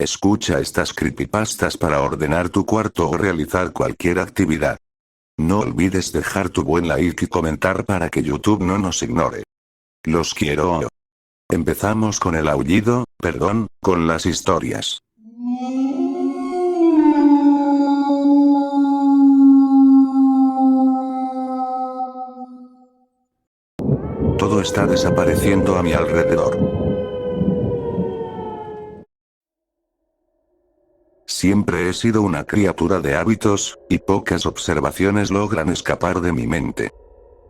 Escucha estas creepypastas para ordenar tu cuarto o realizar cualquier actividad. No olvides dejar tu buen like y comentar para que YouTube no nos ignore. Los quiero. Empezamos con el aullido, con las historias. Todo está desapareciendo a mi alrededor. Siempre he sido una criatura de hábitos, y pocas observaciones logran escapar de mi mente.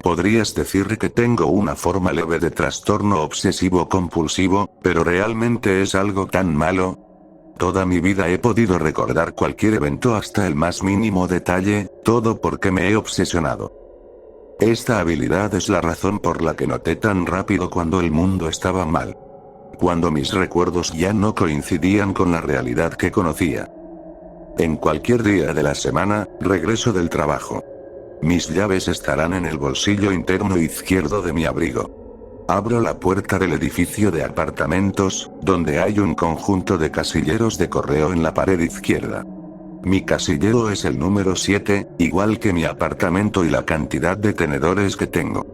Podrías decir que tengo una forma leve de trastorno obsesivo-compulsivo, pero ¿realmente es algo tan malo? Toda mi vida he podido recordar cualquier evento hasta el más mínimo detalle, todo porque me he obsesionado. Esta habilidad es la razón por la que noté tan rápido cuando el mundo estaba mal. Cuando mis recuerdos ya no coincidían con la realidad que conocía. En cualquier día de la semana, regreso del trabajo. Mis llaves estarán en el bolsillo interno izquierdo de mi abrigo. Abro la puerta del edificio de apartamentos, donde hay un conjunto de casilleros de correo en la pared izquierda. Mi casillero es el número 7, igual que mi apartamento y la cantidad de tenedores que tengo.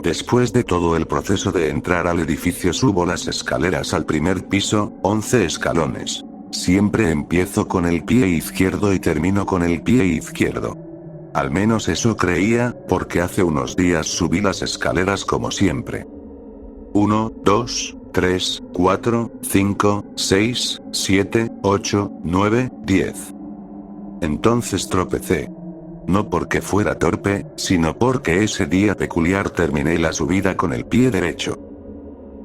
Después de todo el proceso de entrar al edificio subo las escaleras al primer piso, 11 escalones. Siempre empiezo con el pie izquierdo y termino con el pie izquierdo. Al menos eso creía, porque hace unos días subí las escaleras como siempre. 1, 2, 3, 4, 5, 6, 7, 8, 9, 10. Entonces tropecé. No porque fuera torpe, sino porque ese día peculiar terminé la subida con el pie derecho.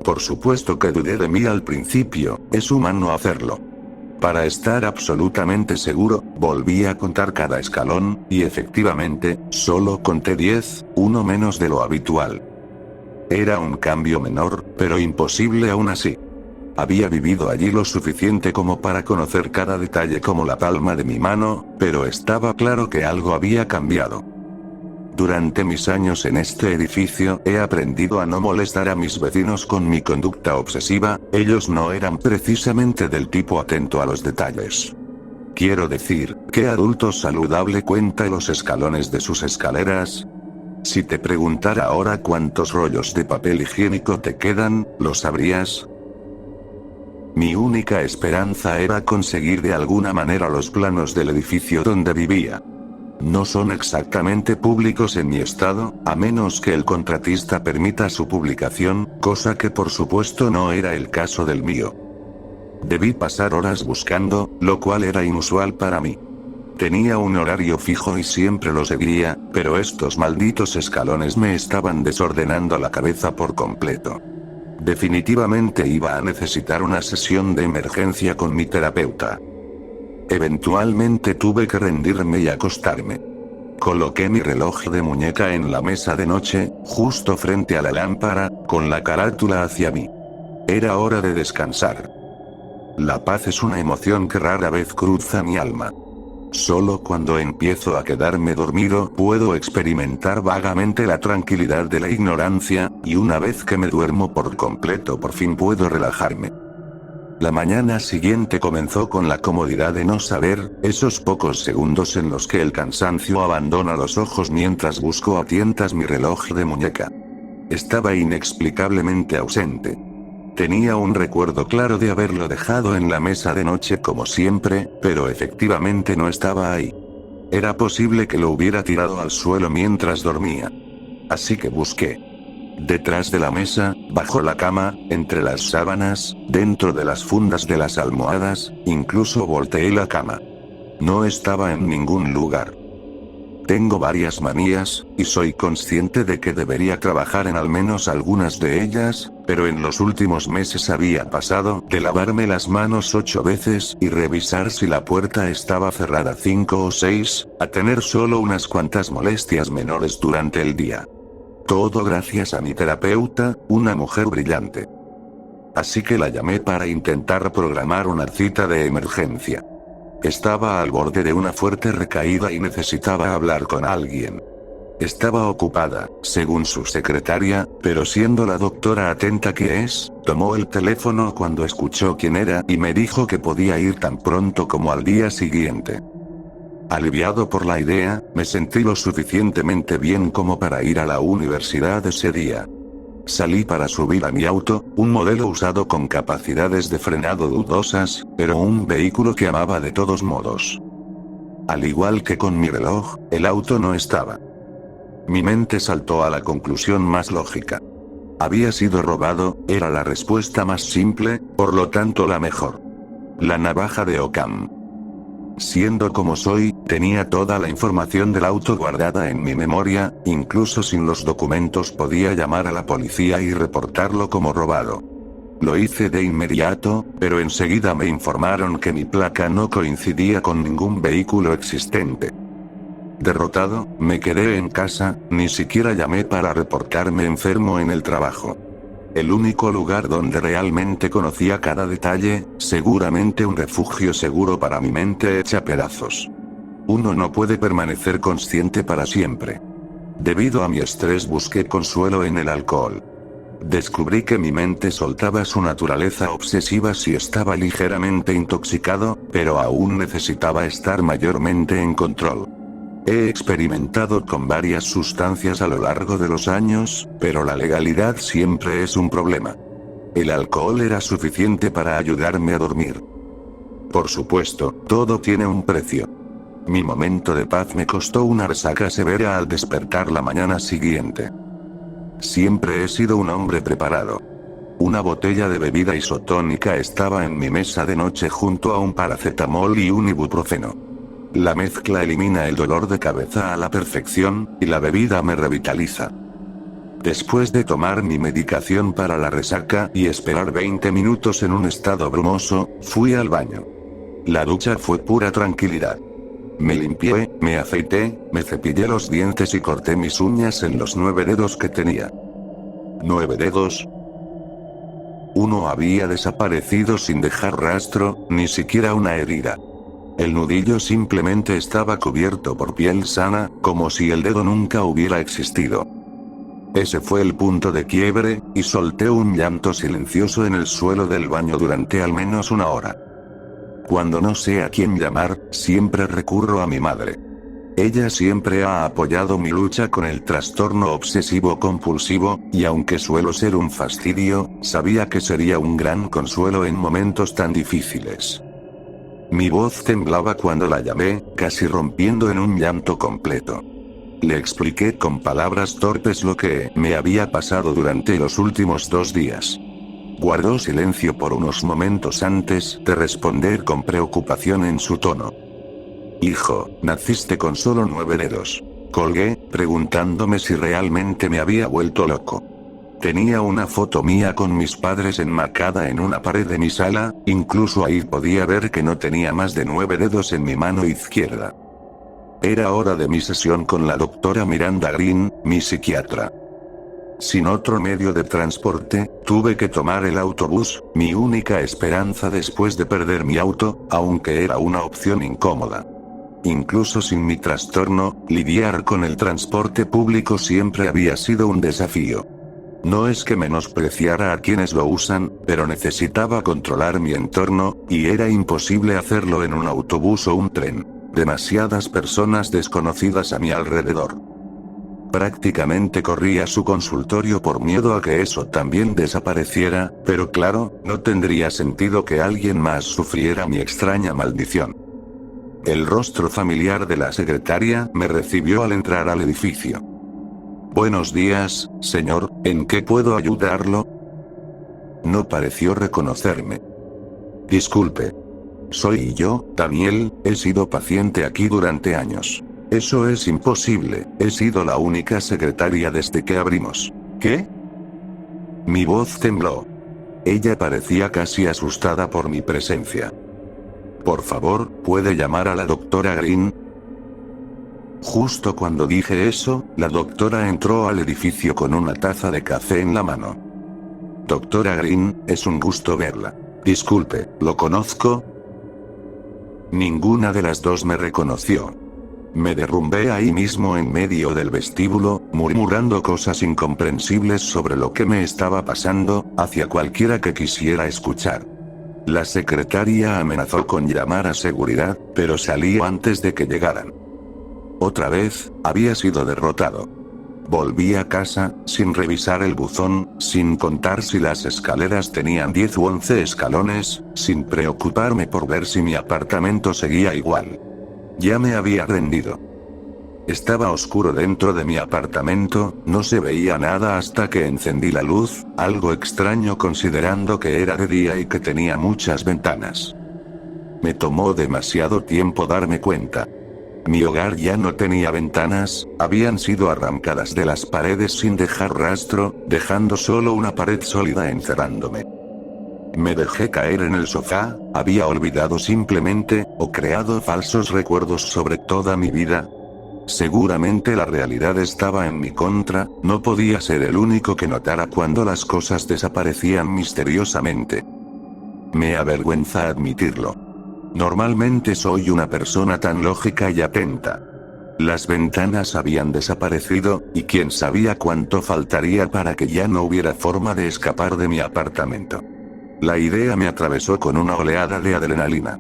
Por supuesto que dudé de mí al principio, es humano hacerlo. Para estar absolutamente seguro, volví a contar cada escalón, y efectivamente, solo conté 10, uno menos de lo habitual. Era un cambio menor, pero imposible aún así. Había vivido allí lo suficiente como para conocer cada detalle como la palma de mi mano, pero estaba claro que algo había cambiado. Durante mis años en este edificio he aprendido a no molestar a mis vecinos con mi conducta obsesiva, ellos no eran precisamente del tipo atento a los detalles. Quiero decir, ¿qué adulto saludable cuenta los escalones de sus escaleras? Si te preguntara ahora cuántos rollos de papel higiénico te quedan, ¿lo sabrías? Mi única esperanza era conseguir de alguna manera los planos del edificio donde vivía. No son exactamente públicos en mi estado, a menos que el contratista permita su publicación, cosa que por supuesto no era el caso del mío. Debí pasar horas buscando, lo cual era inusual para mí. Tenía un horario fijo y siempre lo seguía, pero estos malditos escalones me estaban desordenando la cabeza por completo. Definitivamente iba a necesitar una sesión de emergencia con mi terapeuta. Eventualmente tuve que rendirme y acostarme. Coloqué mi reloj de muñeca en la mesa de noche, justo frente a la lámpara, con la carátula hacia mí. Era hora de descansar. La paz es una emoción que rara vez cruza mi alma. Solo cuando empiezo a quedarme dormido puedo experimentar vagamente la tranquilidad de la ignorancia, y una vez que me duermo por completo por fin puedo relajarme. La mañana siguiente comenzó con la comodidad de no saber, esos pocos segundos en los que el cansancio abandona los ojos mientras busco a tientas mi reloj de muñeca. Estaba inexplicablemente ausente. Tenía un recuerdo claro de haberlo dejado en la mesa de noche como siempre, pero efectivamente no estaba ahí. Era posible que lo hubiera tirado al suelo mientras dormía. Así que busqué. Detrás de la mesa, bajo la cama, entre las sábanas, dentro de las fundas de las almohadas, incluso volteé la cama. No estaba en ningún lugar. Tengo varias manías, y soy consciente de que debería trabajar en al menos algunas de ellas, pero en los últimos meses había pasado de lavarme las manos 8 veces y revisar si la puerta estaba cerrada 5 o 6, a tener solo unas cuantas molestias menores durante el día. Todo gracias a mi terapeuta, una mujer brillante. Así que la llamé para intentar programar una cita de emergencia. Estaba al borde de una fuerte recaída y necesitaba hablar con alguien. Estaba ocupada, según su secretaria, pero siendo la doctora atenta que es, tomó el teléfono cuando escuchó quién era y me dijo que podía ir tan pronto como al día siguiente. Aliviado por la idea, me sentí lo suficientemente bien como para ir a la universidad ese día. Salí para subir a mi auto, un modelo usado con capacidades de frenado dudosas, pero un vehículo que amaba de todos modos. Al igual que con mi reloj, el auto no estaba. Mi mente saltó a la conclusión más lógica. Había sido robado, era la respuesta más simple, por lo tanto la mejor. La navaja de Occam. Siendo como soy, tenía toda la información del auto guardada en mi memoria, incluso sin los documentos podía llamar a la policía y reportarlo como robado. Lo hice de inmediato, pero enseguida me informaron que mi placa no coincidía con ningún vehículo existente. Derrotado, me quedé en casa, ni siquiera llamé para reportarme enfermo en el trabajo. El único lugar donde realmente conocía cada detalle, seguramente un refugio seguro para mi mente hecha pedazos. Uno no puede permanecer consciente para siempre. Debido a mi estrés busqué consuelo en el alcohol. Descubrí que mi mente soltaba su naturaleza obsesiva si estaba ligeramente intoxicado, pero aún necesitaba estar mayormente en control. He experimentado con varias sustancias a lo largo de los años, pero la legalidad siempre es un problema. El alcohol era suficiente para ayudarme a dormir. Por supuesto, todo tiene un precio. Mi momento de paz me costó una resaca severa al despertar la mañana siguiente. Siempre he sido un hombre preparado. Una botella de bebida isotónica estaba en mi mesa de noche junto a un paracetamol y un ibuprofeno. La mezcla elimina el dolor de cabeza a la perfección, y la bebida me revitaliza. Después de tomar mi medicación para la resaca y esperar 20 minutos en un estado brumoso, fui al baño. La ducha fue pura tranquilidad. Me limpié, me afeité, me cepillé los dientes y corté mis uñas en los 9 dedos que tenía. ¿9 dedos? Uno había desaparecido sin dejar rastro, ni siquiera una herida. El nudillo simplemente estaba cubierto por piel sana, como si el dedo nunca hubiera existido. Ese fue el punto de quiebre, y solté un llanto silencioso en el suelo del baño durante al menos una hora. Cuando no sé a quién llamar, siempre recurro a mi madre. Ella siempre ha apoyado mi lucha con el trastorno obsesivo-compulsivo, y aunque suelo ser un fastidio, sabía que sería un gran consuelo en momentos tan difíciles. Mi voz temblaba cuando la llamé, casi rompiendo en un llanto completo. Le expliqué con palabras torpes lo que me había pasado durante los últimos 2 días. Guardó silencio por unos momentos antes de responder con preocupación en su tono. Hijo, naciste con solo 9 dedos. Colgué, preguntándome si realmente me había vuelto loco. Tenía una foto mía con mis padres enmarcada en una pared de mi sala, incluso ahí podía ver que no tenía más de 9 dedos en mi mano izquierda. Era hora de mi sesión con la doctora Miranda Green, mi psiquiatra. Sin otro medio de transporte, tuve que tomar el autobús, mi única esperanza después de perder mi auto, aunque era una opción incómoda. Incluso sin mi trastorno, lidiar con el transporte público siempre había sido un desafío. No es que menospreciara a quienes lo usan, pero necesitaba controlar mi entorno, y era imposible hacerlo en un autobús o un tren. Demasiadas personas desconocidas a mi alrededor. Prácticamente corrí a su consultorio por miedo a que eso también desapareciera, pero claro, no tendría sentido que alguien más sufriera mi extraña maldición. El rostro familiar de la secretaria me recibió al entrar al edificio. Buenos días, señor, ¿en qué puedo ayudarlo? No pareció reconocerme. Disculpe. Soy yo, Daniel, he sido paciente aquí durante años. Eso es imposible, he sido la única secretaria desde que abrimos. ¿Qué? Mi voz tembló. Ella parecía casi asustada por mi presencia. Por favor, ¿puede llamar a la doctora Green? Justo cuando dije eso, la doctora entró al edificio con una taza de café en la mano. Doctora Green, es un gusto verla. Disculpe, ¿lo conozco? Ninguna de las dos me reconoció. Me derrumbé ahí mismo en medio del vestíbulo, murmurando cosas incomprensibles sobre lo que me estaba pasando, hacia cualquiera que quisiera escuchar. La secretaria amenazó con llamar a seguridad, pero salí antes de que llegaran. Otra vez, había sido derrotado. Volví a casa, sin revisar el buzón, sin contar si las escaleras tenían 10 u 11 escalones, sin preocuparme por ver si mi apartamento seguía igual. Ya me había rendido. Estaba oscuro dentro de mi apartamento, no se veía nada hasta que encendí la luz, algo extraño considerando que era de día y que tenía muchas ventanas. Me tomó demasiado tiempo darme cuenta. Mi hogar ya no tenía ventanas, habían sido arrancadas de las paredes sin dejar rastro, dejando solo una pared sólida encerrándome. Me dejé caer en el sofá, había olvidado simplemente, o creado falsos recuerdos sobre toda mi vida. Seguramente la realidad estaba en mi contra, no podía ser el único que notara cuando las cosas desaparecían misteriosamente. Me avergüenza admitirlo. Normalmente soy una persona tan lógica y atenta. Las ventanas habían desaparecido, y quién sabía cuánto faltaría para que ya no hubiera forma de escapar de mi apartamento. La idea me atravesó con una oleada de adrenalina.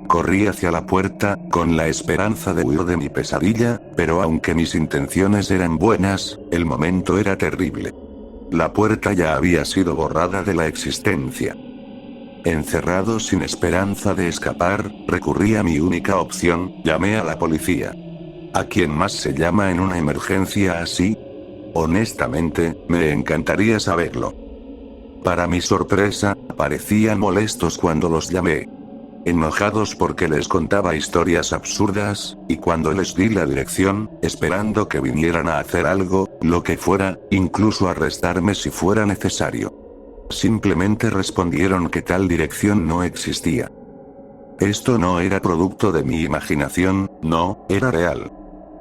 Corrí hacia la puerta, con la esperanza de huir de mi pesadilla, pero aunque mis intenciones eran buenas, el momento era terrible. La puerta ya había sido borrada de la existencia. Encerrado sin esperanza de escapar, recurrí a mi única opción, llamé a la policía. ¿A quién más se llama en una emergencia así? Honestamente, me encantaría saberlo. Para mi sorpresa, parecían molestos cuando los llamé. Enojados porque les contaba historias absurdas, y cuando les di la dirección, esperando que vinieran a hacer algo, lo que fuera, incluso arrestarme si fuera necesario. Simplemente respondieron que tal dirección no existía. Esto no era producto de mi imaginación, no, era real.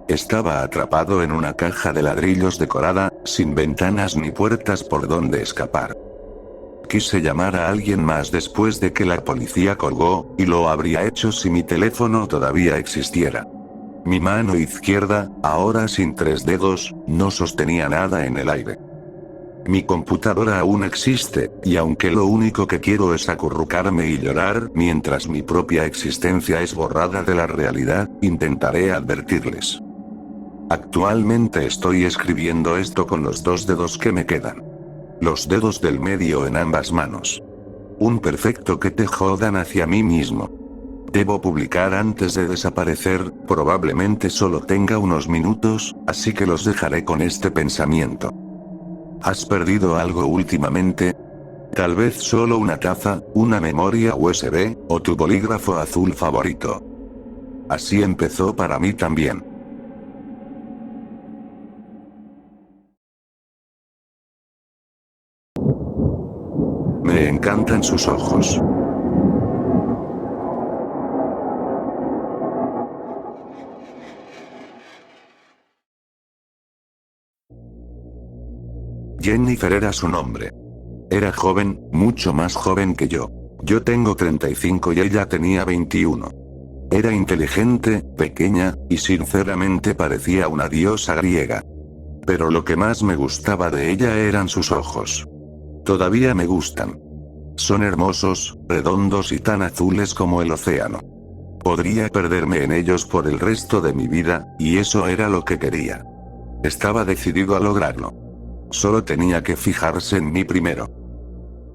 Estaba atrapado en una caja de ladrillos decorada, sin ventanas ni puertas por donde escapar. Quise llamar a alguien más después de que la policía colgó, y lo habría hecho si mi teléfono todavía existiera. Mi mano izquierda, ahora sin 3 dedos, no sostenía nada en el aire. Mi computadora aún existe, y aunque lo único que quiero es acurrucarme y llorar mientras mi propia existencia es borrada de la realidad, intentaré advertirles. Actualmente estoy escribiendo esto con los 2 dedos que me quedan. Los dedos del medio en ambas manos. Un perfecto que te jodan hacia mí mismo. Debo publicar antes de desaparecer, probablemente solo tenga unos minutos, así que los dejaré con este pensamiento. ¿Has perdido algo últimamente? Tal vez solo una taza, una memoria USB, o tu bolígrafo azul favorito. Así empezó para mí también. Me encantan sus ojos. Jennifer era su nombre. Era joven, mucho más joven que yo. Yo tengo 35 y ella tenía 21. Era inteligente, pequeña, y sinceramente parecía una diosa griega. Pero lo que más me gustaba de ella eran sus ojos. Todavía me gustan. Son hermosos, redondos y tan azules como el océano. Podría perderme en ellos por el resto de mi vida, y eso era lo que quería. Estaba decidido a lograrlo. Solo tenía que fijarse en mí primero.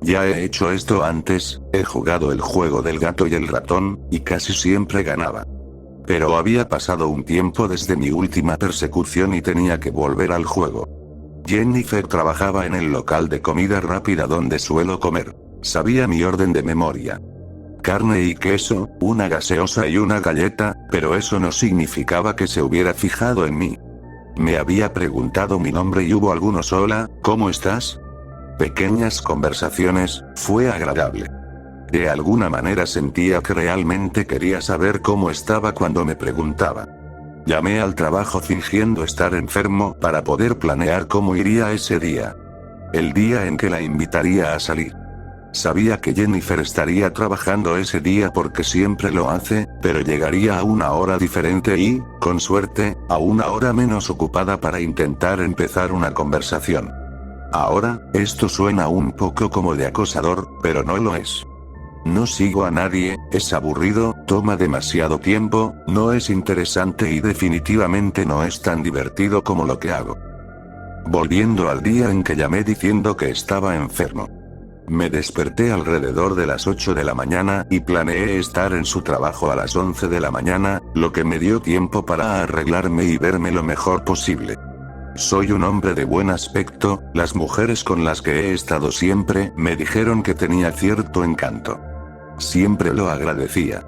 Ya he hecho esto antes, he jugado el juego del gato y el ratón, y casi siempre ganaba. Pero había pasado un tiempo desde mi última persecución y tenía que volver al juego. Jennifer trabajaba en el local de comida rápida donde suelo comer. Sabía mi orden de memoria. Carne y queso, una gaseosa y una galleta, pero eso no significaba que se hubiera fijado en mí. Me había preguntado mi nombre y hubo algunos hola, ¿cómo estás? Pequeñas conversaciones, fue agradable. De alguna manera sentía que realmente quería saber cómo estaba cuando me preguntaba. Llamé al trabajo fingiendo estar enfermo para poder planear cómo iría ese día. El día en que la invitaría a salir. Sabía que Jennifer estaría trabajando ese día porque siempre lo hace, pero llegaría a una hora diferente y, con suerte, a una hora menos ocupada para intentar empezar una conversación. Ahora, esto suena un poco como de acosador, pero no lo es. No sigo a nadie, es aburrido, toma demasiado tiempo, no es interesante y definitivamente no es tan divertido como lo que hago. Volviendo al día en que llamé diciendo que estaba enfermo. Me desperté alrededor de las 8 de la mañana y planeé estar en su trabajo a las 11 de la mañana, lo que me dio tiempo para arreglarme y verme lo mejor posible. Soy un hombre de buen aspecto, las mujeres con las que he estado siempre me dijeron que tenía cierto encanto. Siempre lo agradecía.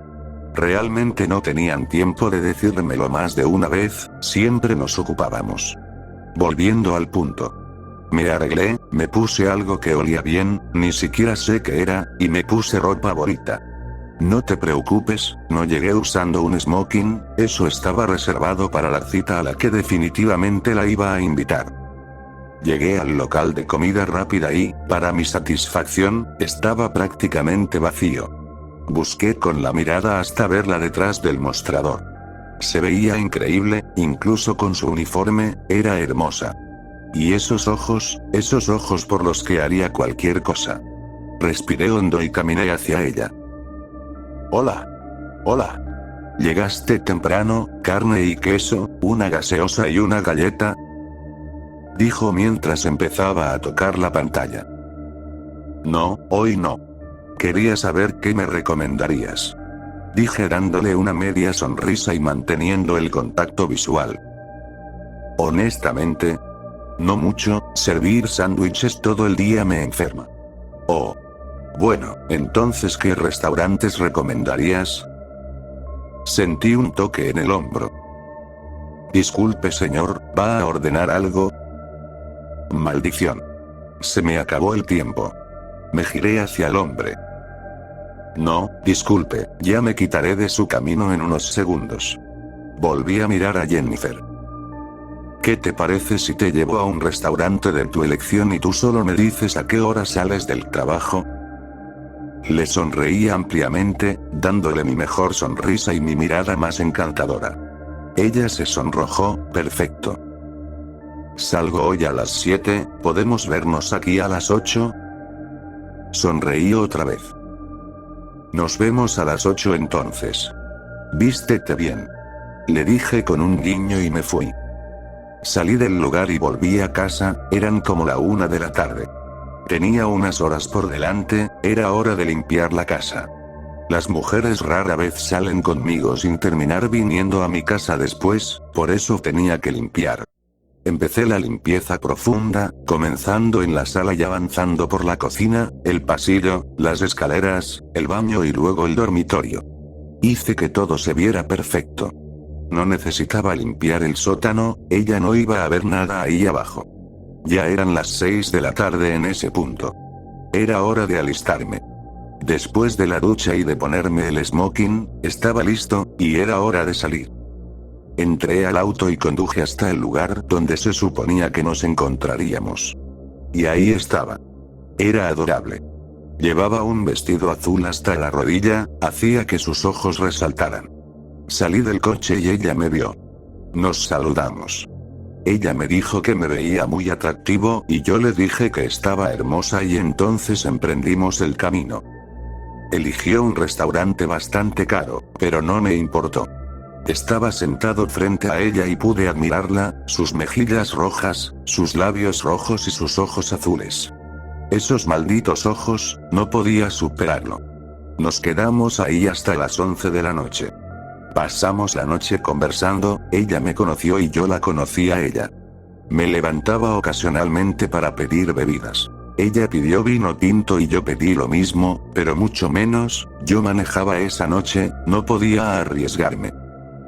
Realmente no tenían tiempo de decírmelo más de una vez, siempre nos ocupábamos. Volviendo al punto. Me arreglé, me puse algo que olía bien, ni siquiera sé qué era, y me puse ropa bonita. No te preocupes, no llegué usando un smoking, eso estaba reservado para la cita a la que definitivamente la iba a invitar. Llegué al local de comida rápida y, para mi satisfacción, estaba prácticamente vacío. Busqué con la mirada hasta verla detrás del mostrador. Se veía increíble, incluso con su uniforme, era hermosa. Y esos ojos por los que haría cualquier cosa. Respiré hondo y caminé hacia ella. Hola. Hola. ¿Llegaste temprano, carne y queso, una gaseosa y una galleta? Dijo mientras empezaba a tocar la pantalla. No, hoy no. Quería saber qué me recomendarías. Dije dándole una media sonrisa y manteniendo el contacto visual. Honestamente, no mucho, servir sándwiches todo el día me enferma. Oh. Bueno, entonces ¿qué restaurantes recomendarías? Sentí un toque en el hombro. Disculpe señor, ¿va a ordenar algo? Maldición. Se me acabó el tiempo. Me giré hacia el hombre. No, disculpe, ya me quitaré de su camino en unos segundos. Volví a mirar a Jennifer. ¿Qué te parece si te llevo a un restaurante de tu elección y tú solo me dices a qué hora sales del trabajo? Le sonreí ampliamente, dándole mi mejor sonrisa y mi mirada más encantadora. Ella se sonrojó, perfecto. Salgo hoy a las 7, ¿podemos vernos aquí a las 8? Sonreí otra vez. Nos vemos a las 8 entonces. Vístete bien. Le dije con un guiño y me fui. Salí del lugar y volví a casa, eran como la 1 de la tarde. Tenía unas horas por delante, era hora de limpiar la casa. Las mujeres rara vez salen conmigo sin terminar viniendo a mi casa después, por eso tenía que limpiar. Empecé la limpieza profunda, comenzando en la sala y avanzando por la cocina, el pasillo, las escaleras, el baño y luego el dormitorio. Hice que todo se viera perfecto. No necesitaba limpiar el sótano, ella no iba a ver nada ahí abajo. Ya eran las 6 de la tarde en ese punto. Era hora de alistarme. Después de la ducha y de ponerme el smoking, estaba listo, y era hora de salir. Entré al auto y conduje hasta el lugar donde se suponía que nos encontraríamos. Y ahí estaba. Era adorable. Llevaba un vestido azul hasta la rodilla, hacía que sus ojos resaltaran. Salí del coche y ella me vio. Nos saludamos. Ella me dijo que me veía muy atractivo y yo le dije que estaba hermosa y entonces emprendimos el camino. Eligió un restaurante bastante caro, pero no me importó. Estaba sentado frente a ella y pude admirarla, sus mejillas rojas, sus labios rojos y sus ojos azules. Esos malditos ojos, no podía superarlo. Nos quedamos ahí hasta las 11 de la noche. Pasamos la noche conversando, ella me conoció y yo la conocí a ella. Me levantaba ocasionalmente para pedir bebidas. Ella pidió vino tinto y yo pedí lo mismo, pero mucho menos, yo manejaba esa noche, no podía arriesgarme.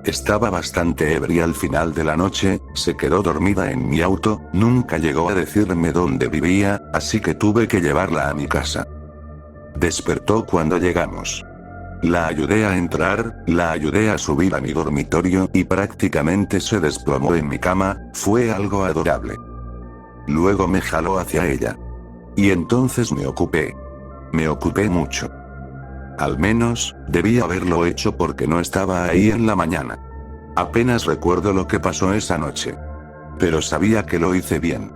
Estaba bastante ebria al final de la noche, se quedó dormida en mi auto, nunca llegó a decirme dónde vivía, así que tuve que llevarla a mi casa. Despertó cuando llegamos. La ayudé a entrar, la ayudé a subir a mi dormitorio y prácticamente se desplomó en mi cama, fue algo adorable. Luego me jaló hacia ella. Y entonces me ocupé. Me ocupé mucho. Al menos, debía haberlo hecho porque no estaba ahí en la mañana. Apenas recuerdo lo que pasó esa noche. Pero sabía que lo hice bien.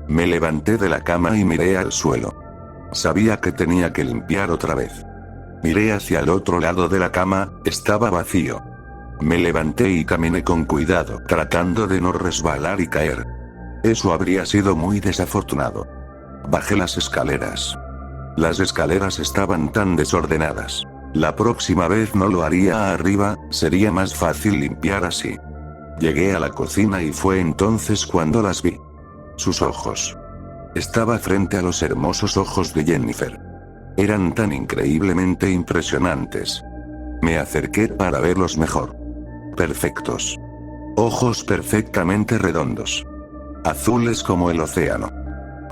Me levanté de la cama y miré al suelo. Sabía que tenía que limpiar otra vez. Miré hacia el otro lado de la cama, estaba vacío. Me levanté y caminé con cuidado, tratando de no resbalar y caer. Eso habría sido muy desafortunado. Bajé las escaleras. Las escaleras estaban tan desordenadas. La próxima vez no lo haría arriba, sería más fácil limpiar así. Llegué a la cocina y fue entonces cuando las vi. Sus ojos. Estaba frente a los hermosos ojos de Jennifer. Eran tan increíblemente impresionantes. Me acerqué para verlos mejor. Perfectos. Ojos perfectamente redondos. Azules como el océano.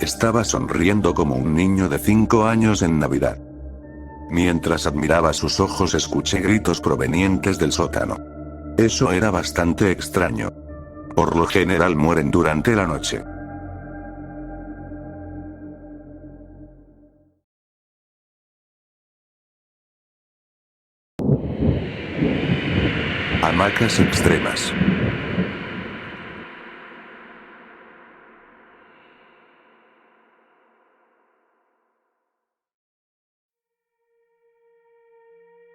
Estaba sonriendo como un niño de 5 años en Navidad. Mientras admiraba sus ojos escuché gritos provenientes del sótano. Eso era bastante extraño. Por lo general mueren durante la noche. Hamacas extremas.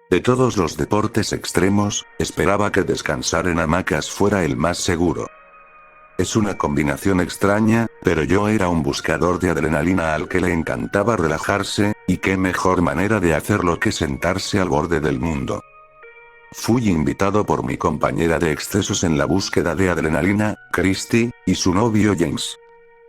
De todos los deportes extremos, esperaba que descansar en hamacas fuera el más seguro. Es una combinación extraña, pero yo era un buscador de adrenalina al que le encantaba relajarse, y qué mejor manera de hacerlo que sentarse al borde del mundo. Fui invitado por mi compañera de excesos en la búsqueda de adrenalina, Christy, y su novio James.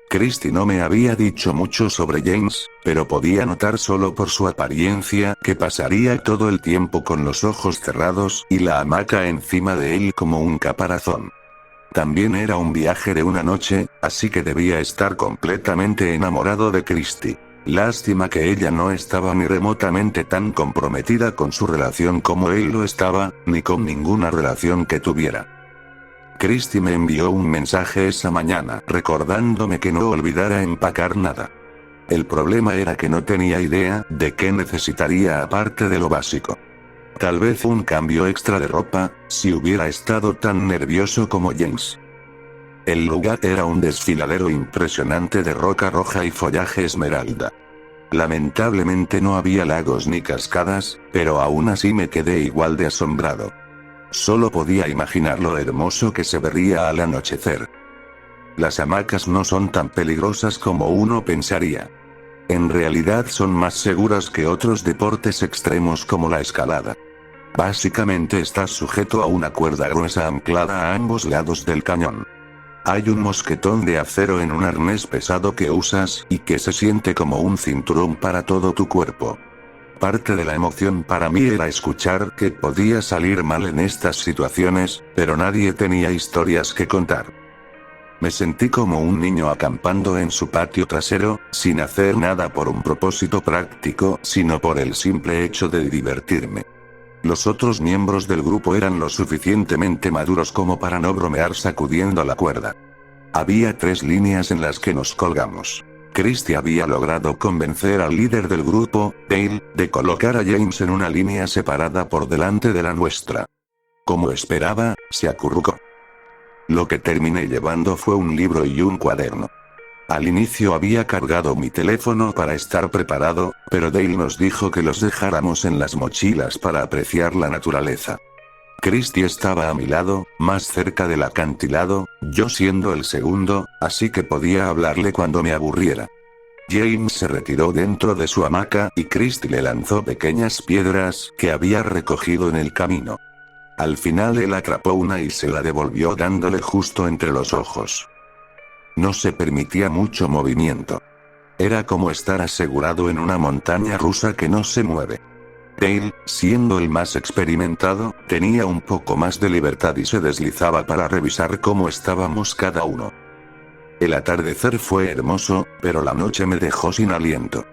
Christy no me había dicho mucho sobre James, pero podía notar solo por su apariencia que pasaría todo el tiempo con los ojos cerrados y la hamaca encima de él como un caparazón. También era un viaje de una noche, así que debía estar completamente enamorado de Christy. Lástima que ella no estaba ni remotamente tan comprometida con su relación como él lo estaba, ni con ninguna relación que tuviera. Christy me envió un mensaje esa mañana recordándome que no olvidara empacar nada. El problema era que no tenía idea de qué necesitaría aparte de lo básico. Tal vez un cambio extra de ropa, si hubiera estado tan nervioso como James. El lugar era un desfiladero impresionante de roca roja y follaje esmeralda. Lamentablemente no había lagos ni cascadas, pero aún así me quedé igual de asombrado. Solo podía imaginar lo hermoso que se vería al anochecer. Las hamacas no son tan peligrosas como uno pensaría. En realidad son más seguras que otros deportes extremos como la escalada. Básicamente estás sujeto a una cuerda gruesa anclada a ambos lados del cañón. Hay un mosquetón de acero en un arnés pesado que usas y que se siente como un cinturón para todo tu cuerpo. Parte de la emoción para mí era escuchar que podía salir mal en estas situaciones, pero nadie tenía historias que contar. Me sentí como un niño acampando en su patio trasero, sin hacer nada por un propósito práctico, sino por el simple hecho de divertirme. Los otros miembros del grupo eran lo suficientemente maduros como para no bromear sacudiendo la cuerda. Había 3 líneas en las que nos colgamos. Christy había logrado convencer al líder del grupo, Dale, de colocar a James en una línea separada por delante de la nuestra. Como esperaba, se acurrucó. Lo que terminé llevando fue un libro y un cuaderno. Al inicio había cargado mi teléfono para estar preparado, pero Dale nos dijo que los dejáramos en las mochilas para apreciar la naturaleza. Christy estaba a mi lado, más cerca del acantilado, yo siendo el segundo, así que podía hablarle cuando me aburriera. James se retiró dentro de su hamaca y Christy le lanzó pequeñas piedras que había recogido en el camino. Al final él atrapó una y se la devolvió dándole justo entre los ojos. No se permitía mucho movimiento. Era como estar asegurado en una montaña rusa que no se mueve. Dale, siendo el más experimentado, tenía un poco más de libertad y se deslizaba para revisar cómo estábamos cada uno. El atardecer fue hermoso, pero la noche me dejó sin aliento.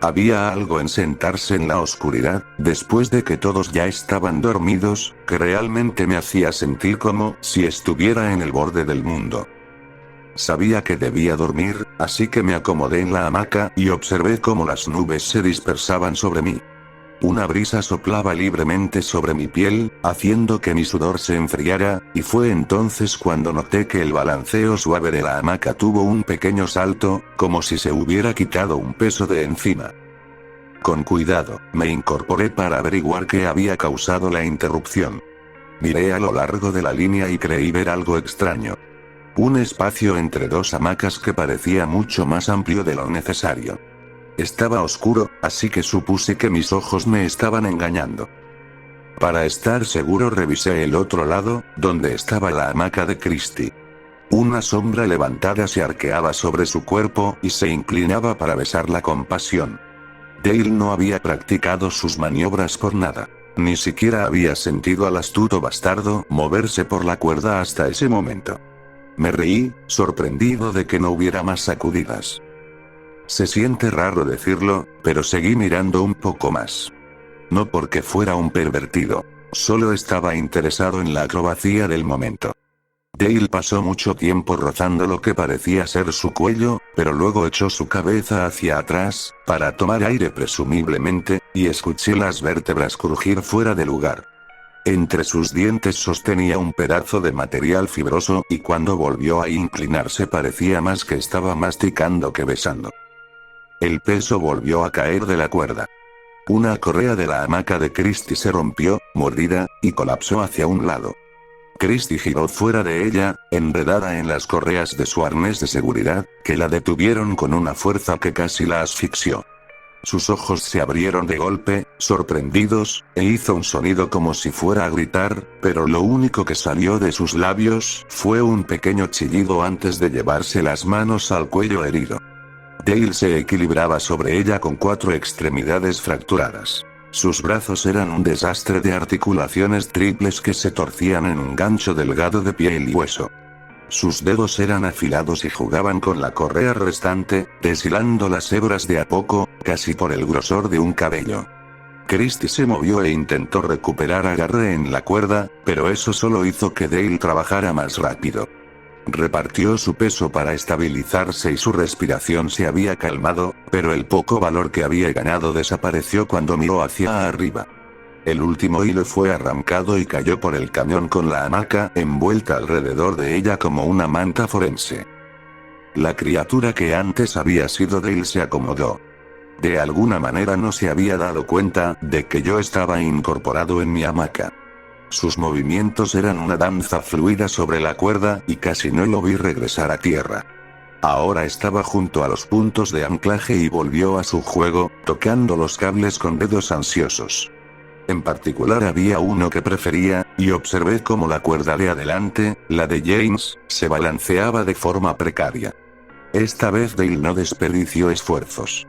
Había algo en sentarse en la oscuridad, después de que todos ya estaban dormidos, que realmente me hacía sentir como si estuviera en el borde del mundo. Sabía que debía dormir, así que me acomodé en la hamaca y observé cómo las nubes se dispersaban sobre mí. Una brisa soplaba libremente sobre mi piel, haciendo que mi sudor se enfriara, y fue entonces cuando noté que el balanceo suave de la hamaca tuvo un pequeño salto, como si se hubiera quitado un peso de encima. Con cuidado, me incorporé para averiguar qué había causado la interrupción. Miré a lo largo de la línea y creí ver algo extraño. Un espacio entre dos hamacas que parecía mucho más amplio de lo necesario. Estaba oscuro, así que supuse que mis ojos me estaban engañando. Para estar seguro revisé el otro lado, donde estaba la hamaca de Christie. Una sombra levantada se arqueaba sobre su cuerpo y se inclinaba para besarla con pasión. Dale no había practicado sus maniobras por nada. Ni siquiera había sentido al astuto bastardo moverse por la cuerda hasta ese momento. Me reí, sorprendido de que no hubiera más sacudidas. Se siente raro decirlo, pero seguí mirando un poco más. No porque fuera un pervertido. Solo estaba interesado en la acrobacia del momento. Dale pasó mucho tiempo rozando lo que parecía ser su cuello, pero luego echó su cabeza hacia atrás, para tomar aire presumiblemente, y escuché las vértebras crujir fuera de lugar. Entre sus dientes sostenía un pedazo de material fibroso, y cuando volvió a inclinarse parecía más que estaba masticando que besando. El peso volvió a caer de la cuerda. Una correa de la hamaca de Christie se rompió, mordida, y colapsó hacia un lado. Christie giró fuera de ella, enredada en las correas de su arnés de seguridad, que la detuvieron con una fuerza que casi la asfixió. Sus ojos se abrieron de golpe, sorprendidos, e hizo un sonido como si fuera a gritar, pero lo único que salió de sus labios fue un pequeño chillido antes de llevarse las manos al cuello herido. Dale se equilibraba sobre ella con 4 extremidades fracturadas. Sus brazos eran un desastre de articulaciones triples que se torcían en un gancho delgado de piel y hueso. Sus dedos eran afilados y jugaban con la correa restante, deshilando las hebras de a poco, casi por el grosor de un cabello. Christie se movió e intentó recuperar agarre en la cuerda, pero eso solo hizo que Dale trabajara más rápido. Repartió su peso para estabilizarse y su respiración se había calmado, pero el poco valor que había ganado desapareció cuando miró hacia arriba. El último hilo fue arrancado y cayó por el camión con la hamaca envuelta alrededor de ella como una manta forense. La criatura que antes había sido Dale se acomodó. De alguna manera no se había dado cuenta de que yo estaba incorporado en mi hamaca. Sus movimientos eran una danza fluida sobre la cuerda y casi no lo vi regresar a tierra. Ahora estaba junto a los puntos de anclaje y volvió a su juego, tocando los cables con dedos ansiosos. En particular había uno que prefería, y observé cómo la cuerda de adelante, la de James, se balanceaba de forma precaria. Esta vez Dale no desperdició esfuerzos.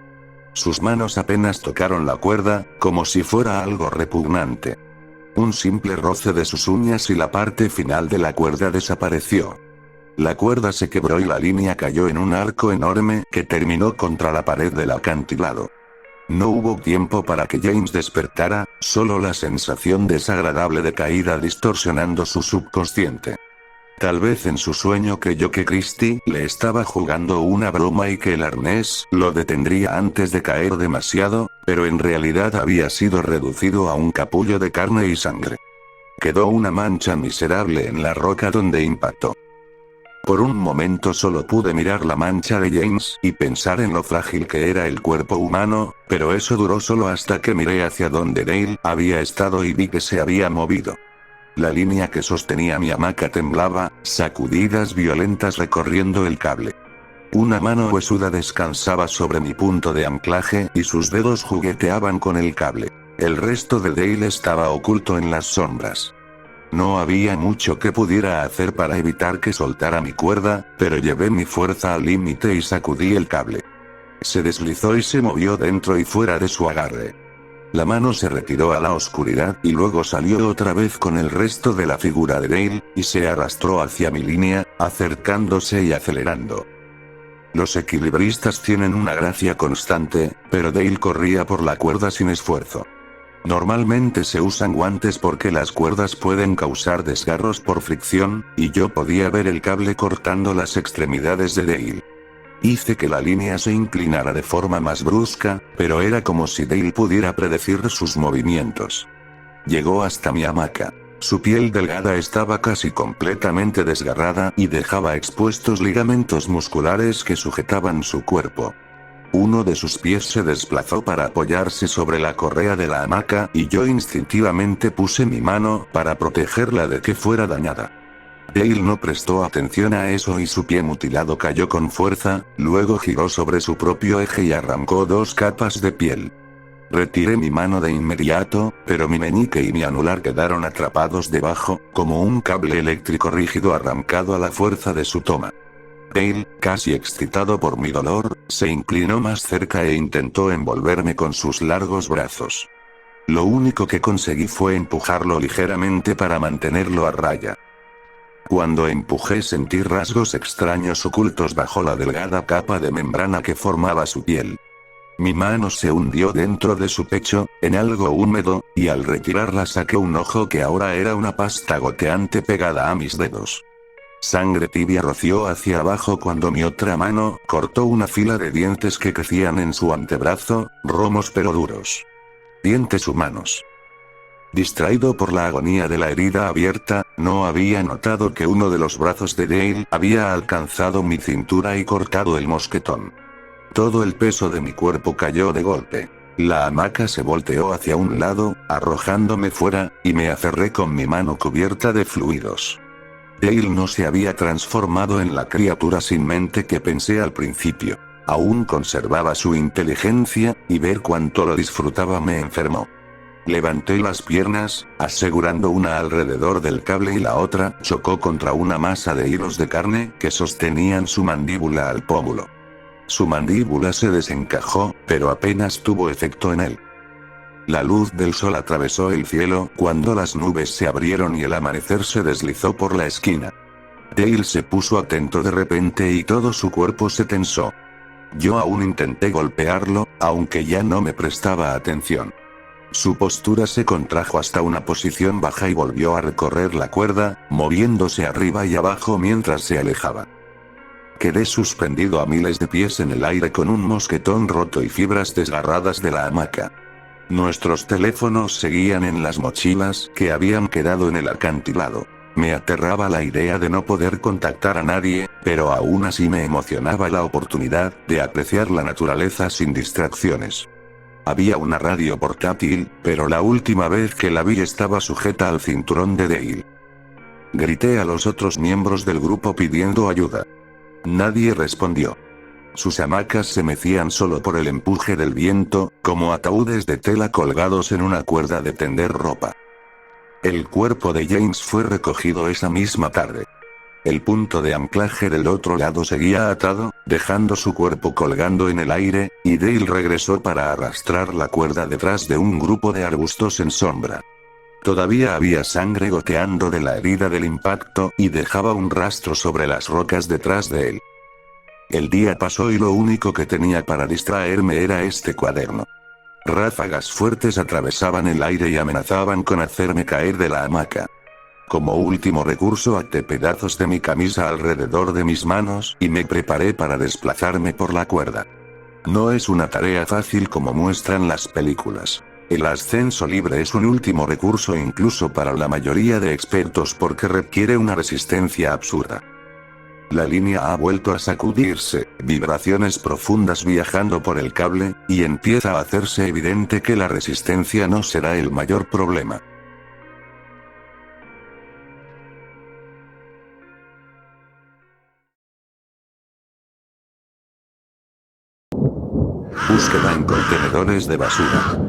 Sus manos apenas tocaron la cuerda, como si fuera algo repugnante. Un simple roce de sus uñas y la parte final de la cuerda desapareció. La cuerda se quebró y la línea cayó en un arco enorme que terminó contra la pared del acantilado. No hubo tiempo para que James despertara, solo la sensación desagradable de caída distorsionando su subconsciente. Tal vez en su sueño creyó que Christie le estaba jugando una broma y que el arnés lo detendría antes de caer demasiado, pero en realidad había sido reducido a un capullo de carne y sangre. Quedó una mancha miserable en la roca donde impactó. Por un momento solo pude mirar la mancha de James y pensar en lo frágil que era el cuerpo humano, pero eso duró solo hasta que miré hacia donde Dale había estado y vi que se había movido. La línea que sostenía mi hamaca temblaba, sacudidas violentas recorriendo el cable. Una mano huesuda descansaba sobre mi punto de anclaje y sus dedos jugueteaban con el cable. El resto de Dale estaba oculto en las sombras. No había mucho que pudiera hacer para evitar que soltara mi cuerda, pero llevé mi fuerza al límite y sacudí el cable. Se deslizó y se movió dentro y fuera de su agarre. La mano se retiró a la oscuridad y luego salió otra vez con el resto de la figura de Dale, y se arrastró hacia mi línea, acercándose y acelerando. Los equilibristas tienen una gracia constante, pero Dale corría por la cuerda sin esfuerzo. Normalmente se usan guantes porque las cuerdas pueden causar desgarros por fricción, y yo podía ver el cable cortando las extremidades de Dale. Hice que la línea se inclinara de forma más brusca, pero era como si Dale pudiera predecir sus movimientos. Llegó hasta mi hamaca. Su piel delgada estaba casi completamente desgarrada y dejaba expuestos ligamentos musculares que sujetaban su cuerpo. Uno de sus pies se desplazó para apoyarse sobre la correa de la hamaca y yo instintivamente puse mi mano para protegerla de que fuera dañada. Dale no prestó atención a eso y su pie mutilado cayó con fuerza, luego giró sobre su propio eje y arrancó 2 capas de piel. Retiré mi mano de inmediato, pero mi meñique y mi anular quedaron atrapados debajo, como un cable eléctrico rígido arrancado a la fuerza de su toma. Dale, casi excitado por mi dolor, se inclinó más cerca e intentó envolverme con sus largos brazos. Lo único que conseguí fue empujarlo ligeramente para mantenerlo a raya. Cuando empujé sentí rasgos extraños ocultos bajo la delgada capa de membrana que formaba su piel. Mi mano se hundió dentro de su pecho, en algo húmedo, y al retirarla saqué un ojo que ahora era una pasta goteante pegada a mis dedos. Sangre tibia roció hacia abajo cuando mi otra mano cortó una fila de dientes que crecían en su antebrazo, romos pero duros. Dientes humanos. Distraído por la agonía de la herida abierta, no había notado que uno de los brazos de Dale había alcanzado mi cintura y cortado el mosquetón. Todo el peso de mi cuerpo cayó de golpe. La hamaca se volteó hacia un lado, arrojándome fuera, y me aferré con mi mano cubierta de fluidos. Dale no se había transformado en la criatura sin mente que pensé al principio. Aún conservaba su inteligencia, y ver cuánto lo disfrutaba me enfermó. Levanté las piernas, asegurando una alrededor del cable y la otra chocó contra una masa de hilos de carne que sostenían su mandíbula al pómulo. Su mandíbula se desencajó, pero apenas tuvo efecto en él. La luz del sol atravesó el cielo cuando las nubes se abrieron y el amanecer se deslizó por la esquina. Dale se puso atento de repente y todo su cuerpo se tensó. Yo aún intenté golpearlo, aunque ya no me prestaba atención. Su postura se contrajo hasta una posición baja y volvió a recorrer la cuerda, moviéndose arriba y abajo mientras se alejaba. Quedé suspendido a miles de pies en el aire con un mosquetón roto y fibras desgarradas de la hamaca. Nuestros teléfonos seguían en las mochilas que habían quedado en el acantilado. Me aterraba la idea de no poder contactar a nadie, pero aún así me emocionaba la oportunidad de apreciar la naturaleza sin distracciones. Había una radio portátil, pero la última vez que la vi estaba sujeta al cinturón de Dale. Grité a los otros miembros del grupo pidiendo ayuda. Nadie respondió. Sus hamacas se mecían solo por el empuje del viento, como ataúdes de tela colgados en una cuerda de tender ropa. El cuerpo de James fue recogido esa misma tarde. El punto de anclaje del otro lado seguía atado, dejando su cuerpo colgando en el aire, y Dale regresó para arrastrar la cuerda detrás de un grupo de arbustos en sombra. Todavía había sangre goteando de la herida del impacto y dejaba un rastro sobre las rocas detrás de él. El día pasó y lo único que tenía para distraerme era este cuaderno. Ráfagas fuertes atravesaban el aire y amenazaban con hacerme caer de la hamaca. Como último recurso até pedazos de mi camisa alrededor de mis manos y me preparé para desplazarme por la cuerda. No es una tarea fácil como muestran las películas. El ascenso libre es un último recurso incluso para la mayoría de expertos porque requiere una resistencia absurda. La línea ha vuelto a sacudirse, vibraciones profundas viajando por el cable, y empieza a hacerse evidente que la resistencia no será el mayor problema. Búsqueda en contenedores de basura.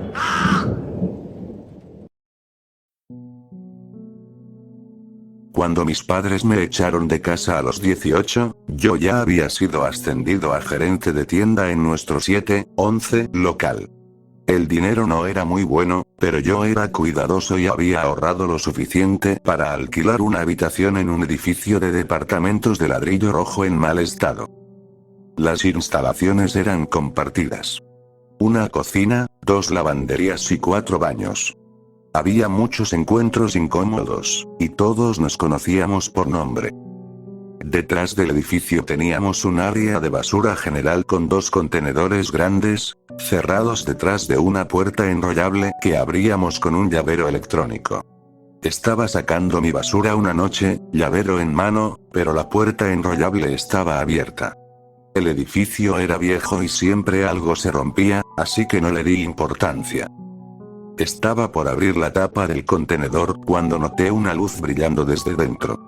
Cuando mis padres me echaron de casa a los 18, yo ya había sido ascendido a gerente de tienda en nuestro 7-11 local. El dinero no era muy bueno, pero yo era cuidadoso y había ahorrado lo suficiente para alquilar una habitación en un edificio de departamentos de ladrillo rojo en mal estado. Las instalaciones eran compartidas. Una cocina, 2 lavanderías y 4 baños. Había muchos encuentros incómodos, y todos nos conocíamos por nombre. Detrás del edificio teníamos un área de basura general con 2 contenedores grandes, cerrados detrás de una puerta enrollable que abríamos con un llavero electrónico. Estaba sacando mi basura una noche, llavero en mano, pero la puerta enrollable estaba abierta. El edificio era viejo y siempre algo se rompía, así que no le di importancia. Estaba por abrir la tapa del contenedor cuando noté una luz brillando desde dentro.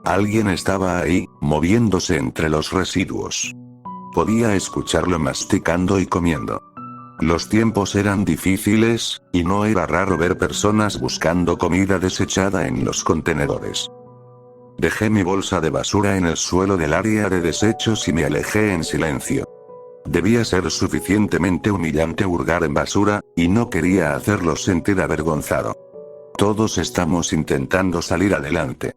Alguien estaba ahí, moviéndose entre los residuos. Podía escucharlo masticando y comiendo. Los tiempos eran difíciles, y no era raro ver personas buscando comida desechada en los contenedores. Dejé mi bolsa de basura en el suelo del área de desechos y me alejé en silencio. Debía ser suficientemente humillante hurgar en basura, y no quería hacerlo sentir avergonzado. Todos estamos intentando salir adelante.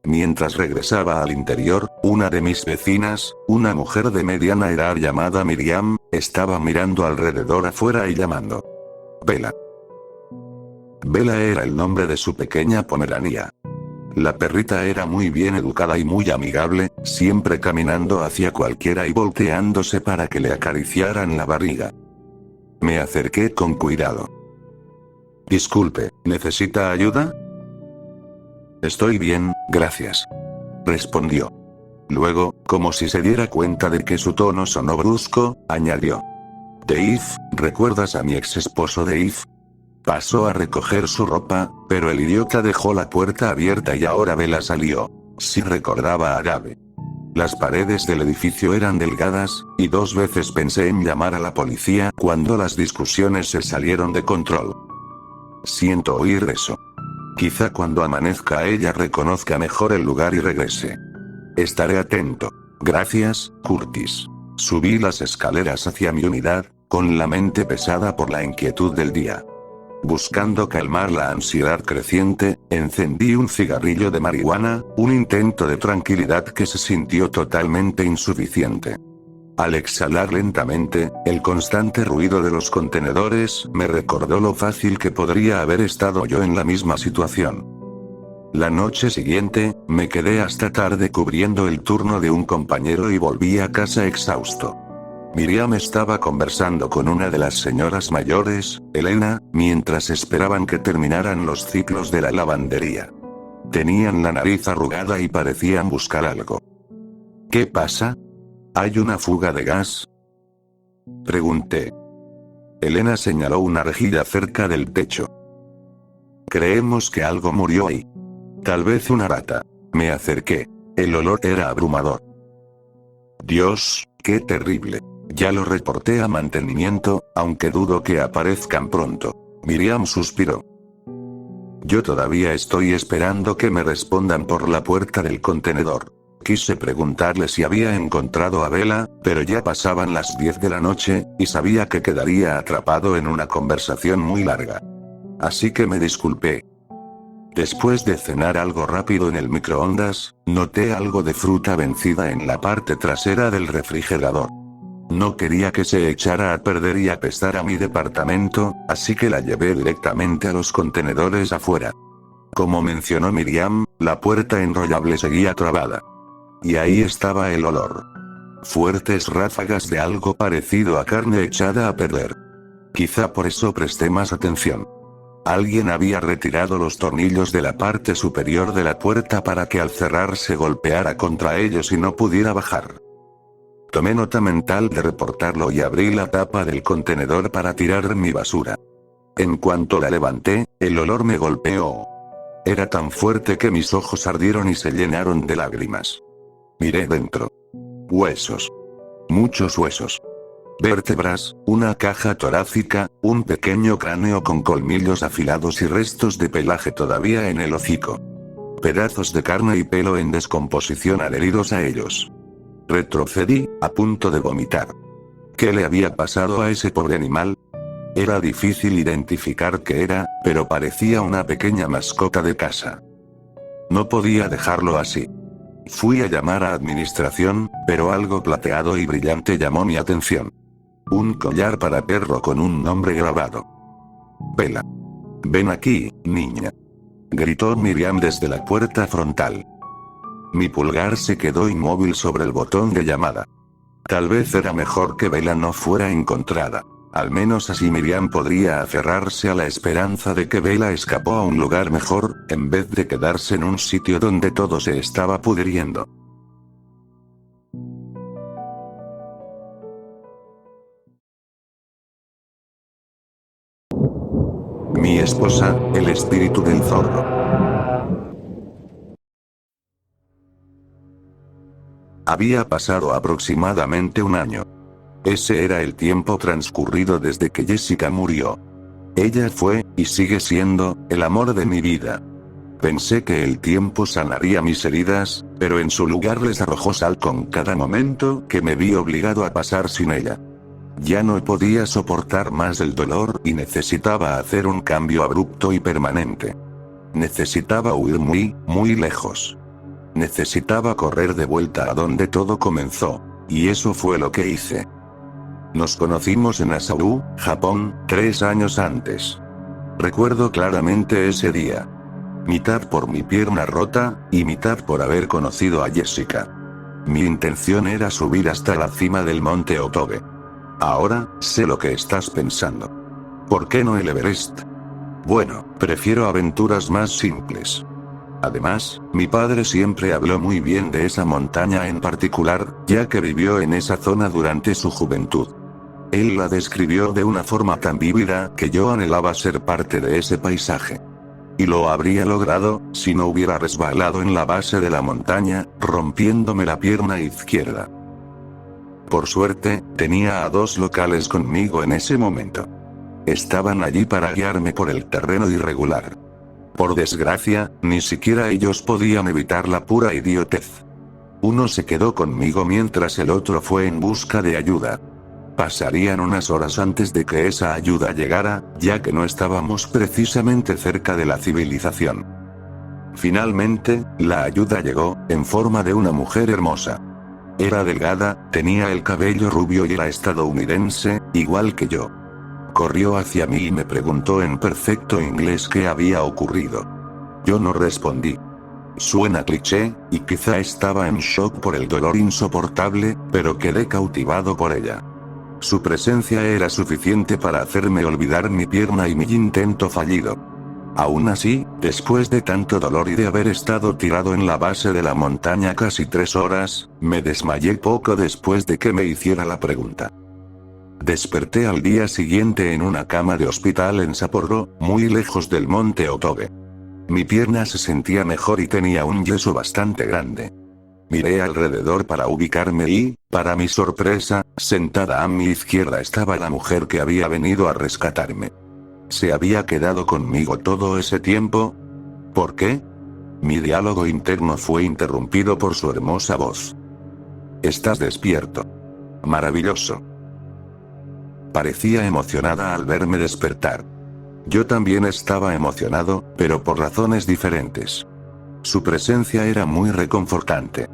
Mientras regresaba al interior, una de mis vecinas, una mujer de mediana edad llamada Miriam, estaba mirando alrededor afuera y llamando. Bella. Bella era el nombre de su pequeña pomerania. La perrita era muy bien educada y muy amigable, siempre caminando hacia cualquiera y volteándose para que le acariciaran la barriga. Me acerqué con cuidado. Disculpe, ¿necesita ayuda? Estoy bien, gracias. Respondió. Luego, como si se diera cuenta de que su tono sonó brusco, añadió. Dave, ¿recuerdas a mi ex esposo Dave? Pasó a recoger su ropa, pero el idiota dejó la puerta abierta y ahora Bella salió. Sí recordaba a Dave. Las paredes del edificio eran delgadas, y 2 veces pensé en llamar a la policía cuando las discusiones se salieron de control. Siento oír eso. Quizá cuando amanezca ella reconozca mejor el lugar y regrese. Estaré atento. Gracias, Curtis. Subí las escaleras hacia mi unidad, con la mente pesada por la inquietud del día. Buscando calmar la ansiedad creciente, encendí un cigarrillo de marihuana, un intento de tranquilidad que se sintió totalmente insuficiente. Al exhalar lentamente, el constante ruido de los contenedores me recordó lo fácil que podría haber estado yo en la misma situación. La noche siguiente, me quedé hasta tarde cubriendo el turno de un compañero y volví a casa exhausto. Miriam estaba conversando con una de las señoras mayores, Elena, mientras esperaban que terminaran los ciclos de la lavandería. Tenían la nariz arrugada y parecían buscar algo. ¿Qué pasa? ¿Hay una fuga de gas? Pregunté. Elena señaló una rejilla cerca del techo. Creemos que algo murió ahí. Tal vez una rata. Me acerqué. El olor era abrumador. Dios, qué terrible. Ya lo reporté a mantenimiento, aunque dudo que aparezcan pronto. Miriam suspiró. Yo todavía estoy esperando que me respondan por la puerta del contenedor. Quise preguntarle si había encontrado a Bella, pero ya pasaban las 10 de la noche, y sabía que quedaría atrapado en una conversación muy larga. Así que me disculpé. Después de cenar algo rápido en el microondas, noté algo de fruta vencida en la parte trasera del refrigerador. No quería que se echara a perder y apestara mi departamento, así que la llevé directamente a los contenedores afuera. Como mencionó Miriam, la puerta enrollable seguía trabada. Y ahí estaba el olor. Fuertes ráfagas de algo parecido a carne echada a perder. Quizá por eso presté más atención. Alguien había retirado los tornillos de la parte superior de la puerta para que al cerrar se golpeara contra ellos y no pudiera bajar. Tomé nota mental de reportarlo y abrí la tapa del contenedor para tirar mi basura. En cuanto la levanté, el olor me golpeó. Era tan fuerte que mis ojos ardieron y se llenaron de lágrimas. Miré dentro. Huesos. Muchos huesos. Vértebras, una caja torácica, un pequeño cráneo con colmillos afilados y restos de pelaje todavía en el hocico. Pedazos de carne y pelo en descomposición adheridos a ellos. Retrocedí, a punto de vomitar. ¿Qué le había pasado a ese pobre animal? Era difícil identificar qué era, pero parecía una pequeña mascota de casa. No podía dejarlo así. Fui a llamar a administración, pero algo plateado y brillante llamó mi atención. Un collar para perro con un nombre grabado. Bella. Ven aquí, niña. Gritó Miriam desde la puerta frontal. Mi pulgar se quedó inmóvil sobre el botón de llamada. Tal vez era mejor que Bella no fuera encontrada. Al menos así Miriam podría aferrarse a la esperanza de que Bella escapó a un lugar mejor, en vez de quedarse en un sitio donde todo se estaba pudriendo. Mi esposa, el espíritu del zorro. Había pasado aproximadamente un año. Ese era el tiempo transcurrido desde que Jessica murió. Ella fue, y sigue siendo, el amor de mi vida. Pensé que el tiempo sanaría mis heridas, pero en su lugar les arrojó sal con cada momento que me vi obligado a pasar sin ella. Ya no podía soportar más el dolor y necesitaba hacer un cambio abrupto y permanente. Necesitaba huir muy, muy lejos. Necesitaba correr de vuelta a donde todo comenzó, y eso fue lo que hice. Nos conocimos en Asaru, Japón, 3 años antes. Recuerdo claramente ese día. Mitad por mi pierna rota, y mitad por haber conocido a Jessica. Mi intención era subir hasta la cima del monte Otobe. Ahora, sé lo que estás pensando. ¿Por qué no el Everest? Bueno, prefiero aventuras más simples. Además, mi padre siempre habló muy bien de esa montaña en particular, ya que vivió en esa zona durante su juventud. Él la describió de una forma tan vívida que yo anhelaba ser parte de ese paisaje. Y lo habría logrado, si no hubiera resbalado en la base de la montaña, rompiéndome la pierna izquierda. Por suerte, tenía a 2 locales conmigo en ese momento. Estaban allí para guiarme por el terreno irregular. Por desgracia, ni siquiera ellos podían evitar la pura idiotez. Uno se quedó conmigo mientras el otro fue en busca de ayuda. Pasarían unas horas antes de que esa ayuda llegara, ya que no estábamos precisamente cerca de la civilización. Finalmente, la ayuda llegó, en forma de una mujer hermosa. Era delgada, tenía el cabello rubio y era estadounidense, igual que yo. Corrió hacia mí y me preguntó en perfecto inglés qué había ocurrido. Yo no respondí. Suena cliché, y quizá estaba en shock por el dolor insoportable, pero quedé cautivado por ella. Su presencia era suficiente para hacerme olvidar mi pierna y mi intento fallido. Aún así, después de tanto dolor y de haber estado tirado en la base de la montaña casi 3 horas, me desmayé poco después de que me hiciera la pregunta. Desperté al día siguiente en una cama de hospital en Sapporo, muy lejos del monte Otobe. Mi pierna se sentía mejor y tenía un yeso bastante grande. Miré alrededor para ubicarme y, para mi sorpresa, sentada a mi izquierda estaba la mujer que había venido a rescatarme. ¿Se había quedado conmigo todo ese tiempo? ¿Por qué? Mi diálogo interno fue interrumpido por su hermosa voz. ¿Estás despierto? Maravilloso. Parecía emocionada al verme despertar. Yo también estaba emocionado, pero por razones diferentes. Su presencia era muy reconfortante.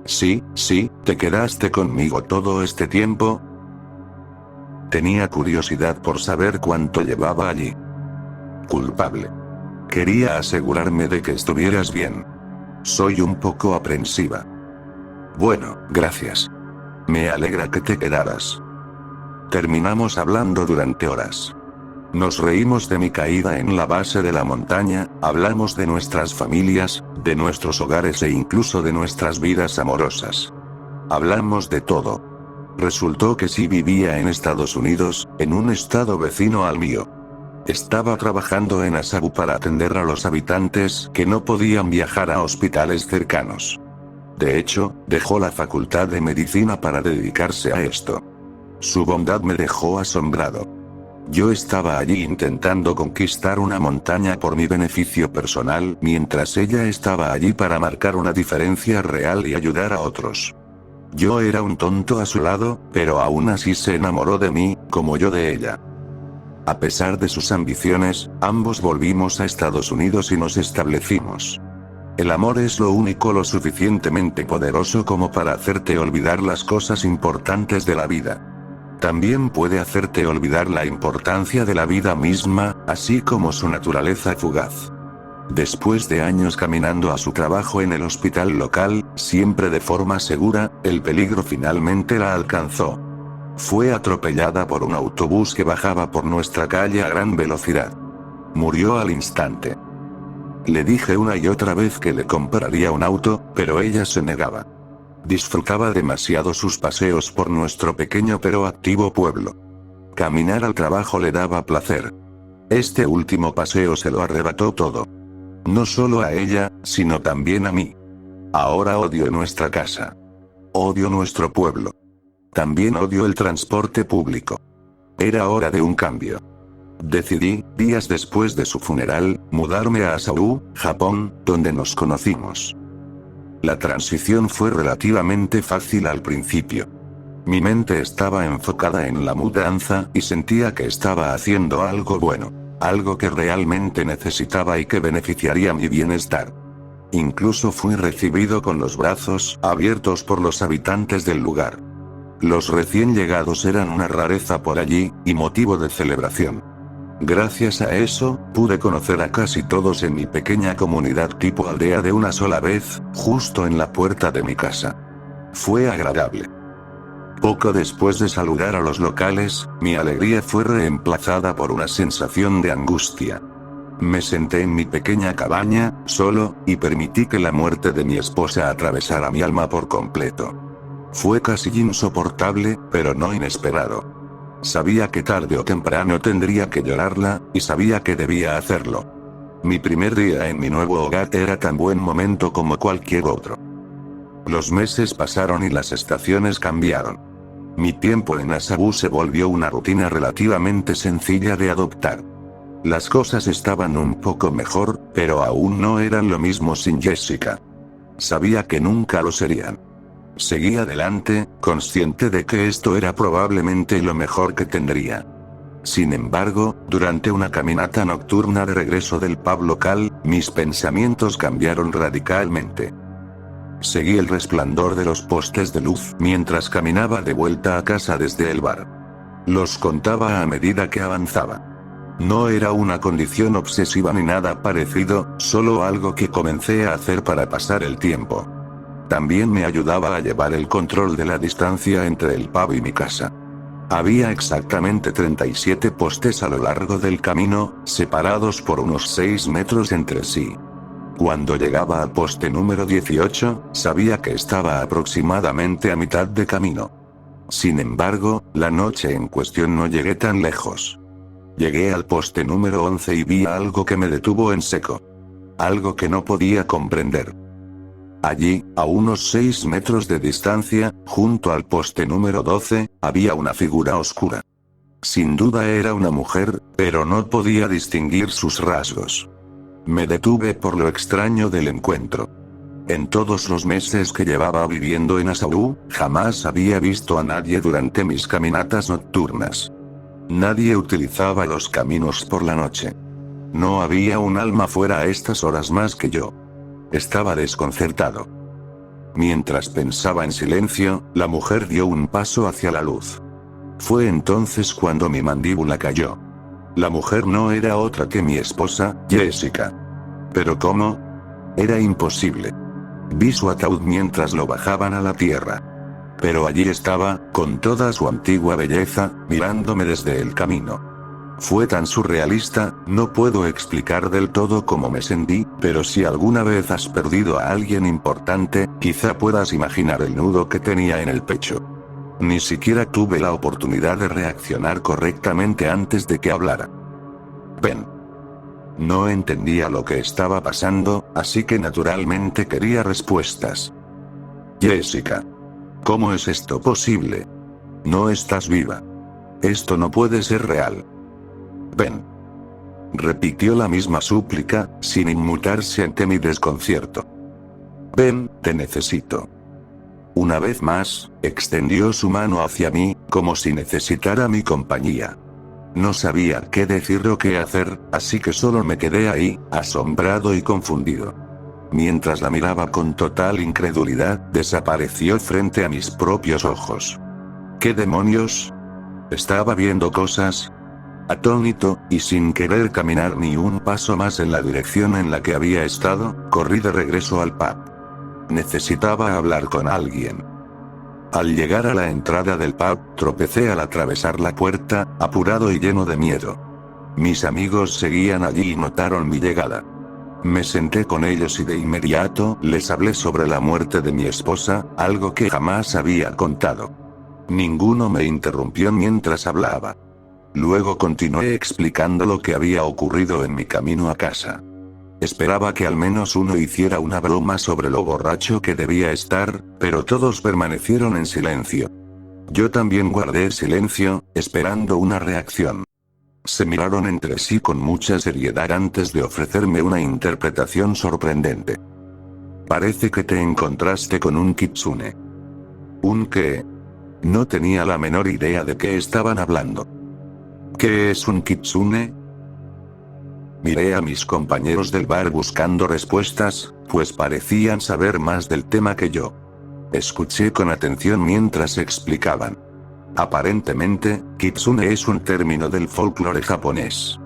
Sí, ¿te quedaste conmigo todo este tiempo? Tenía curiosidad por saber cuánto llevaba allí. Culpable. Quería asegurarme de que estuvieras bien. Soy un poco aprensiva. Bueno, gracias. Me alegra que te quedaras. Terminamos hablando durante horas. Nos reímos de mi caída en la base de la montaña, hablamos de nuestras familias, de nuestros hogares e incluso de nuestras vidas amorosas. Hablamos de todo. Resultó que sí vivía en Estados Unidos, en un estado vecino al mío. Estaba trabajando en Asabu para atender a los habitantes que no podían viajar a hospitales cercanos. De hecho, dejó la facultad de medicina para dedicarse a esto. Su bondad me dejó asombrado. Yo estaba allí intentando conquistar una montaña por mi beneficio personal, mientras ella estaba allí para marcar una diferencia real y ayudar a otros. Yo era un tonto a su lado, pero aún así se enamoró de mí, como yo de ella. A pesar de sus ambiciones, ambos volvimos a Estados Unidos y nos establecimos. El amor es lo único lo suficientemente poderoso como para hacerte olvidar las cosas importantes de la vida. también puede hacerte olvidar la importancia de la vida misma, así como su naturaleza fugaz. Después de años caminando a su trabajo en el hospital local, siempre de forma segura, el peligro finalmente la alcanzó. Fue atropellada por un autobús que bajaba por nuestra calle a gran velocidad. Murió al instante. Le dije una y otra vez que le compraría un auto, pero ella se negaba. Disfrutaba demasiado sus paseos por nuestro pequeño pero activo pueblo. Caminar al trabajo le daba placer. Este último paseo se lo arrebató todo. No solo a ella, sino también a mí. Ahora odio nuestra casa. Odio nuestro pueblo. También odio el transporte público. Era hora de un cambio. Decidí, días después de su funeral, mudarme a Asahi, Japón, donde nos conocimos. La transición fue relativamente fácil al principio. Mi mente estaba enfocada en la mudanza y sentía que estaba haciendo algo bueno, algo que realmente necesitaba y que beneficiaría mi bienestar. Incluso fui recibido con los brazos abiertos por los habitantes del lugar. Los recién llegados eran una rareza por allí, y motivo de celebración. Gracias a eso, pude conocer a casi todos en mi pequeña comunidad tipo aldea de una sola vez, justo en la puerta de mi casa. Fue agradable. Poco después de saludar a los locales, mi alegría fue reemplazada por una sensación de angustia. Me senté en mi pequeña cabaña, solo, y permití que la muerte de mi esposa atravesara mi alma por completo. Fue casi insoportable, pero no inesperado. Sabía que tarde o temprano tendría que llorarla, y sabía que debía hacerlo. Mi primer día en mi nuevo hogar era tan buen momento como cualquier otro. Los meses pasaron y las estaciones cambiaron. Mi tiempo en Asahi se volvió una rutina relativamente sencilla de adoptar. Las cosas estaban un poco mejor, pero aún no eran lo mismo sin Jessica. Sabía que nunca lo serían. Seguí adelante, consciente de que esto era probablemente lo mejor que tendría. Sin embargo, durante una caminata nocturna de regreso del pub local, mis pensamientos cambiaron radicalmente. Seguí el resplandor de los postes de luz mientras caminaba de vuelta a casa desde el bar. Los contaba a medida que avanzaba. No era una condición obsesiva ni nada parecido, solo algo que comencé a hacer para pasar el tiempo. También me ayudaba a llevar el control de la distancia entre el pub y mi casa. Había exactamente 37 postes a lo largo del camino, separados por unos 6 metros entre sí. Cuando llegaba al poste número 18, sabía que estaba aproximadamente a mitad de camino. Sin embargo, la noche en cuestión no llegué tan lejos. Llegué al poste número 11 y vi algo que me detuvo en seco. Algo que no podía comprender. Allí, a unos 6 metros de distancia, junto al poste número 12, había una figura oscura. Sin duda era una mujer, pero no podía distinguir sus rasgos. Me detuve por lo extraño del encuentro. En todos los meses que llevaba viviendo en Asahi, jamás había visto a nadie durante mis caminatas nocturnas. Nadie utilizaba los caminos por la noche. No había un alma fuera a estas horas más que yo. Estaba desconcertado. Mientras pensaba en silencio, la mujer dio un paso hacia la luz. Fue entonces cuando mi mandíbula cayó. La mujer no era otra que mi esposa, Jessica. ¿Pero cómo? Era imposible. Vi su ataúd mientras lo bajaban a la tierra. Pero allí estaba, con toda su antigua belleza, mirándome desde el camino. Fue tan surrealista, no puedo explicar del todo cómo me sentí, pero si alguna vez has perdido a alguien importante, quizá puedas imaginar el nudo que tenía en el pecho. Ni siquiera tuve la oportunidad de reaccionar correctamente antes de que hablara. Ben. No entendía lo que estaba pasando, así que naturalmente quería respuestas. Jessica. ¿Cómo es esto posible? No estás viva. Esto no puede ser real. Ben. Repitió la misma súplica, sin inmutarse ante mi desconcierto. Ben, te necesito. Una vez más, extendió su mano hacia mí, como si necesitara mi compañía. No sabía qué decir o qué hacer, así que solo me quedé ahí, asombrado y confundido. Mientras la miraba con total incredulidad, desapareció frente a mis propios ojos. ¿Qué demonios? Estaba viendo cosas. Atónito, y sin querer caminar ni un paso más en la dirección en la que había estado, corrí de regreso al pub. Necesitaba hablar con alguien. Al llegar a la entrada del pub, tropecé al atravesar la puerta, apurado y lleno de miedo. Mis amigos seguían allí y notaron mi llegada. Me senté con ellos y de inmediato les hablé sobre la muerte de mi esposa, algo que jamás había contado. Ninguno me interrumpió mientras hablaba. Luego continué explicando lo que había ocurrido en mi camino a casa. Esperaba que al menos uno hiciera una broma sobre lo borracho que debía estar, pero todos permanecieron en silencio. Yo también guardé silencio, esperando una reacción. Se miraron entre sí con mucha seriedad antes de ofrecerme una interpretación sorprendente. Parece que te encontraste con un kitsune. ¿Un qué? No tenía la menor idea de qué estaban hablando. ¿Qué es un kitsune? Miré a mis compañeros del bar buscando respuestas, pues parecían saber más del tema que yo. Escuché con atención mientras explicaban. Aparentemente, kitsune es un término del folclore japonés.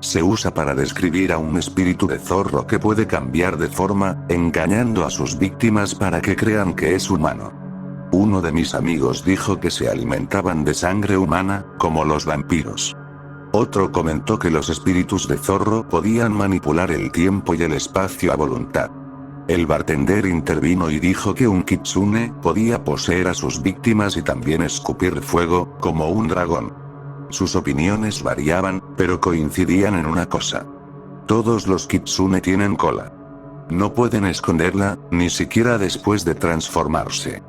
Se usa para describir a un espíritu de zorro que puede cambiar de forma, engañando a sus víctimas para que crean que es humano. Uno de mis amigos dijo que se alimentaban de sangre humana, como los vampiros. Otro comentó que los espíritus de zorro podían manipular el tiempo y el espacio a voluntad. El bartender intervino y dijo que un kitsune podía poseer a sus víctimas y también escupir fuego, como un dragón. Sus opiniones variaban, pero coincidían en una cosa. Todos los kitsune tienen cola. No pueden esconderla, ni siquiera después de transformarse.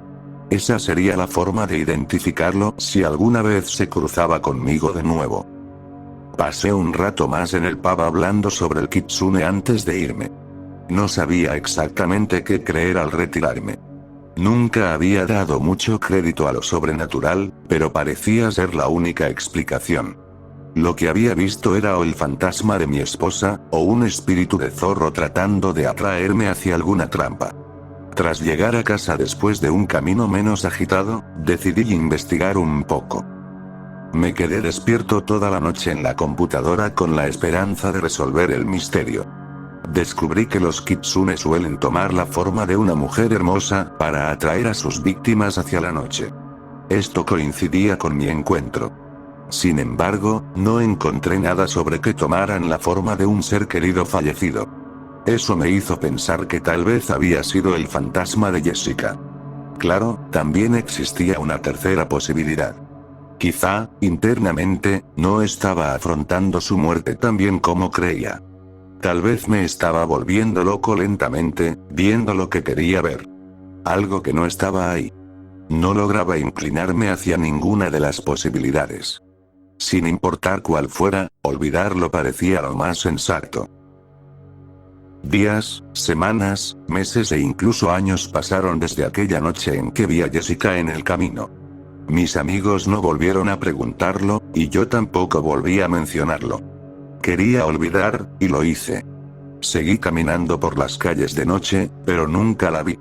Esa sería la forma de identificarlo si alguna vez se cruzaba conmigo de nuevo. Pasé un rato más en el pub hablando sobre el kitsune antes de irme. No sabía exactamente qué creer al retirarme. Nunca había dado mucho crédito a lo sobrenatural, pero parecía ser la única explicación. Lo que había visto era o el fantasma de mi esposa, o un espíritu de zorro tratando de atraerme hacia alguna trampa. Tras llegar a casa después de un camino menos agitado, decidí investigar un poco. Me quedé despierto toda la noche en la computadora con la esperanza de resolver el misterio. Descubrí que los kitsune suelen tomar la forma de una mujer hermosa para atraer a sus víctimas hacia la noche. Esto coincidía con mi encuentro. Sin embargo, no encontré nada sobre que tomaran la forma de un ser querido fallecido. Eso me hizo pensar que tal vez había sido el fantasma de Jessica. Claro, también existía una tercera posibilidad. Quizá, internamente, no estaba afrontando su muerte tan bien como creía. Tal vez me estaba volviendo loco lentamente, viendo lo que quería ver. Algo que no estaba ahí. No lograba inclinarme hacia ninguna de las posibilidades. Sin importar cuál fuera, olvidarlo parecía lo más sensato. Días, semanas, meses e incluso años pasaron desde aquella noche en que vi a Jessica en el camino. Mis amigos no volvieron a preguntarlo, y yo tampoco volví a mencionarlo. Quería olvidar, y lo hice. Seguí caminando por las calles de noche, pero nunca la vi.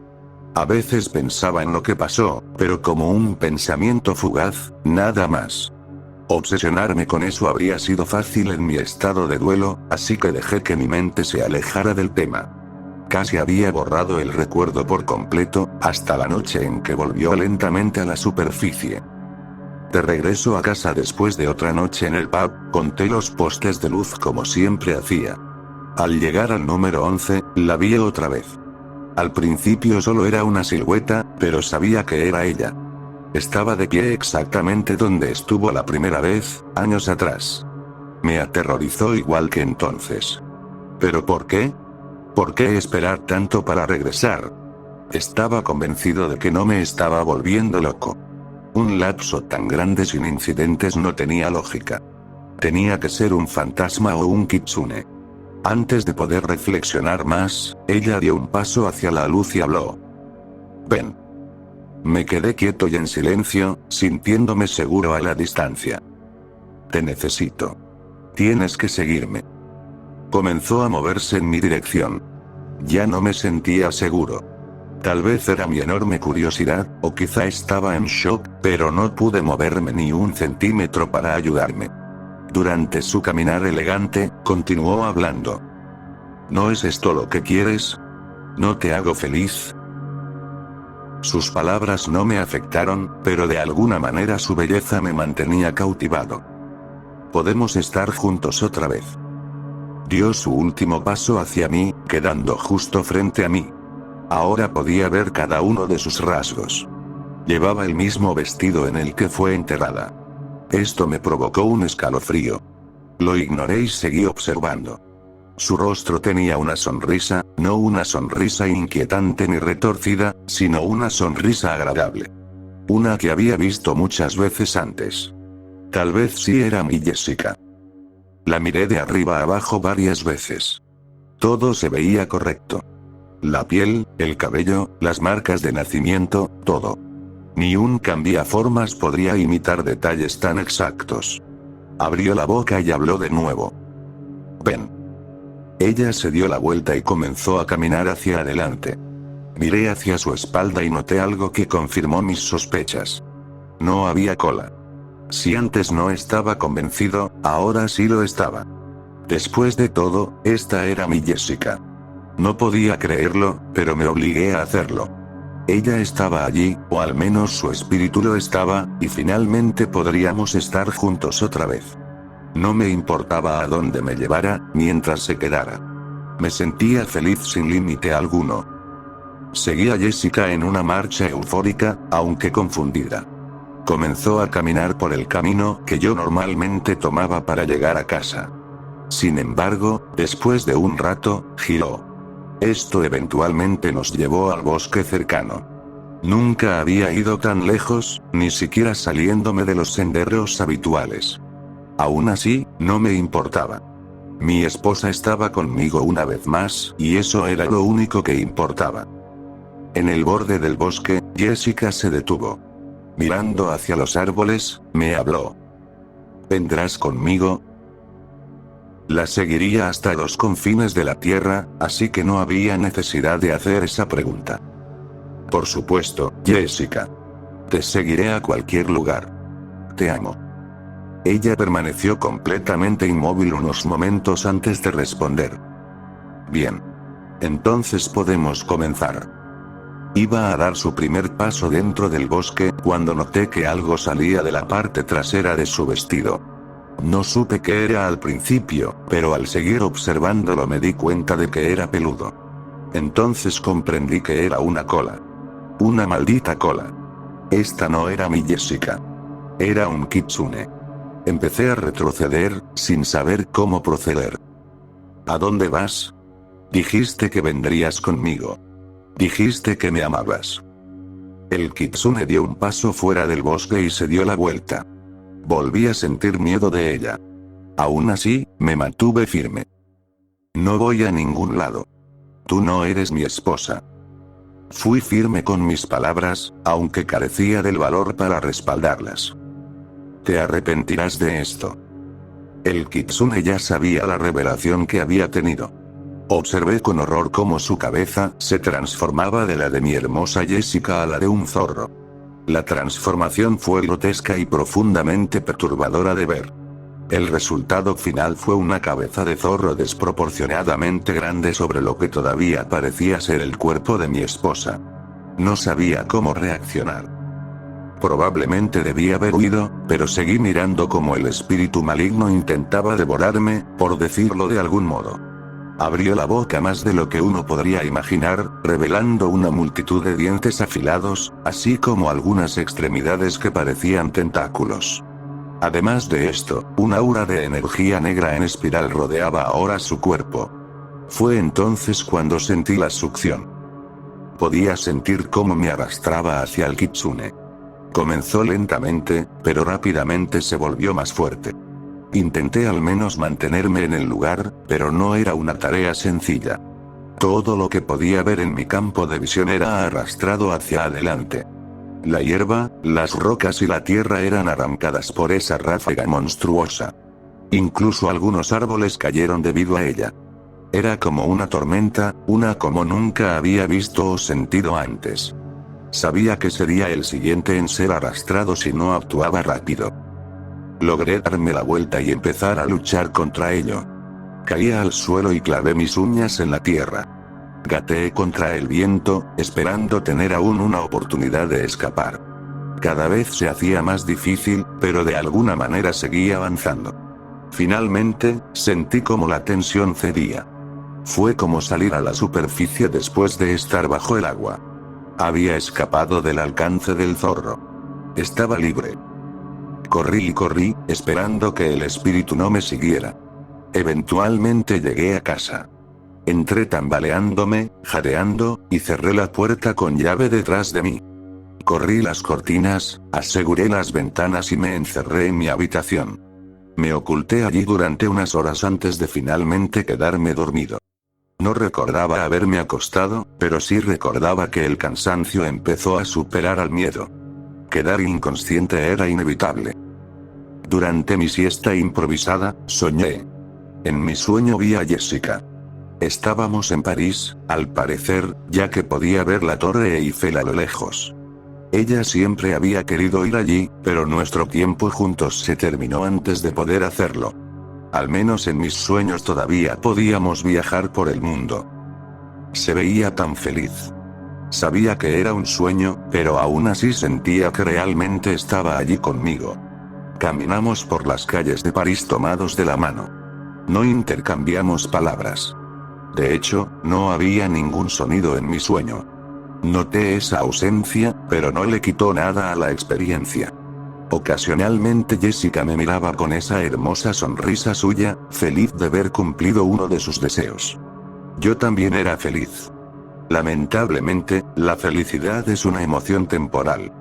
A veces pensaba en lo que pasó, pero como un pensamiento fugaz, nada más. Obsesionarme con eso habría sido fácil en mi estado de duelo, así que dejé que mi mente se alejara del tema. Casi había borrado el recuerdo por completo, hasta la noche en que volvió lentamente a la superficie. De regreso a casa después de otra noche en el pub, conté los postes de luz como siempre hacía. Al llegar al número 11, la vi otra vez. Al principio solo era una silueta, pero sabía que era ella. Estaba de pie exactamente donde estuvo la primera vez, años atrás. Me aterrorizó igual que entonces. ¿Pero por qué? ¿Por qué esperar tanto para regresar? Estaba convencido de que no me estaba volviendo loco. Un lapso tan grande sin incidentes no tenía lógica. Tenía que ser un fantasma o un kitsune. Antes de poder reflexionar más, ella dio un paso hacia la luz y habló. Ven. Me quedé quieto y en silencio, sintiéndome seguro a la distancia. Te necesito. Tienes que seguirme. Comenzó a moverse en mi dirección. Ya no me sentía seguro. Tal vez era mi enorme curiosidad, o quizá estaba en shock, pero no pude moverme ni un centímetro para ayudarme. Durante su caminar elegante, continuó hablando. ¿No es esto lo que quieres? ¿No te hago feliz? Sus palabras no me afectaron, pero de alguna manera su belleza me mantenía cautivado. Podemos estar juntos otra vez. Dio su último paso hacia mí, quedando justo frente a mí. Ahora podía ver cada uno de sus rasgos. Llevaba el mismo vestido en el que fue enterrada. Esto me provocó un escalofrío. Lo ignoré y seguí observando. Su rostro tenía una sonrisa, no una sonrisa inquietante ni retorcida, sino una sonrisa agradable. Una que había visto muchas veces antes. Tal vez sí era mi Jessica. La miré de arriba a abajo varias veces. Todo se veía correcto. La piel, el cabello, las marcas de nacimiento, todo. Ni un cambiaformas podría imitar detalles tan exactos. Abrió la boca y habló de nuevo. Ven. Ella se dio la vuelta y comenzó a caminar hacia adelante. Miré hacia su espalda y noté algo que confirmó mis sospechas. No había cola. Si antes no estaba convencido, ahora sí lo estaba. Después de todo, esta era mi Jessica. No podía creerlo, pero me obligué a hacerlo. Ella estaba allí, o al menos su espíritu lo estaba, y finalmente podríamos estar juntos otra vez. No me importaba a dónde me llevara, mientras se quedara. Me sentía feliz sin límite alguno. Seguí a Jessica en una marcha eufórica, aunque confundida. Comenzó a caminar por el camino que yo normalmente tomaba para llegar a casa. Sin embargo, después de un rato, giró. Esto eventualmente nos llevó al bosque cercano. Nunca había ido tan lejos, ni siquiera saliéndome de los senderos habituales. Aún así, no me importaba. Mi esposa estaba conmigo una vez más, y eso era lo único que importaba. En el borde del bosque, Jessica se detuvo. Mirando hacia los árboles, me habló. ¿Vendrás conmigo? La seguiría hasta los confines de la tierra, así que no había necesidad de hacer esa pregunta. Por supuesto, Jessica. Te seguiré a cualquier lugar. Te amo. Ella permaneció completamente inmóvil unos momentos antes de responder. Bien. Entonces podemos comenzar. Iba a dar su primer paso dentro del bosque, cuando noté que algo salía de la parte trasera de su vestido. No supe qué era al principio, pero al seguir observándolo me di cuenta de que era peludo. Entonces comprendí que era una cola. Una maldita cola. Esta no era mi Jessica. Era un kitsune. Empecé a retroceder, sin saber cómo proceder. ¿A dónde vas? Dijiste que vendrías conmigo. Dijiste que me amabas. El kitsune dio un paso fuera del bosque y se dio la vuelta. Volví a sentir miedo de ella. Aún así, me mantuve firme. No voy a ningún lado. Tú no eres mi esposa. Fui firme con mis palabras, aunque carecía del valor para respaldarlas. Te arrepentirás de esto. El kitsune ya sabía la revelación que había tenido. Observé con horror cómo su cabeza se transformaba de la de mi hermosa Jessica a la de un zorro. La transformación fue grotesca y profundamente perturbadora de ver. El resultado final fue una cabeza de zorro desproporcionadamente grande sobre lo que todavía parecía ser el cuerpo de mi esposa. No sabía cómo reaccionar. Probablemente debí haber huido, pero seguí mirando cómo el espíritu maligno intentaba devorarme, por decirlo de algún modo. Abrió la boca más de lo que uno podría imaginar, revelando una multitud de dientes afilados, así como algunas extremidades que parecían tentáculos. Además de esto, un aura de energía negra en espiral rodeaba ahora su cuerpo. Fue entonces cuando sentí la succión. Podía sentir cómo me arrastraba hacia el kitsune. Comenzó lentamente, pero rápidamente se volvió más fuerte. Intenté al menos mantenerme en el lugar, pero no era una tarea sencilla. Todo lo que podía ver en mi campo de visión era arrastrado hacia adelante. La hierba, las rocas y la tierra eran arrancadas por esa ráfaga monstruosa. Incluso algunos árboles cayeron debido a ella. Era como una tormenta, una como nunca había visto o sentido antes. Sabía que sería el siguiente en ser arrastrado si no actuaba rápido. Logré darme la vuelta y empezar a luchar contra ello. Caí al suelo y clavé mis uñas en la tierra. Gateé contra el viento, esperando tener aún una oportunidad de escapar. Cada vez se hacía más difícil, pero de alguna manera seguía avanzando. Finalmente, sentí como la tensión cedía. Fue como salir a la superficie después de estar bajo el agua. Había escapado del alcance del zorro. Estaba libre. Corrí y corrí, esperando que el espíritu no me siguiera. Eventualmente llegué a casa. Entré tambaleándome, jadeando, y cerré la puerta con llave detrás de mí. Corrí las cortinas, aseguré las ventanas y me encerré en mi habitación. Me oculté allí durante unas horas antes de finalmente quedarme dormido. No recordaba haberme acostado, pero sí recordaba que el cansancio empezó a superar al miedo. Quedar inconsciente era inevitable. Durante mi siesta improvisada, soñé. En mi sueño vi a Jessica. Estábamos en París, al parecer, ya que podía ver la Torre Eiffel a lo lejos. Ella siempre había querido ir allí, pero nuestro tiempo juntos se terminó antes de poder hacerlo. Al menos en mis sueños todavía podíamos viajar por el mundo. Se veía tan feliz. Sabía que era un sueño, pero aún así sentía que realmente estaba allí conmigo. Caminamos por las calles de París tomados de la mano. No intercambiamos palabras. De hecho, no había ningún sonido en mi sueño. Noté esa ausencia, pero no le quitó nada a la experiencia. Ocasionalmente Jessica me miraba con esa hermosa sonrisa suya, feliz de haber cumplido uno de sus deseos. Yo también era feliz. Lamentablemente, la felicidad es una emoción temporal.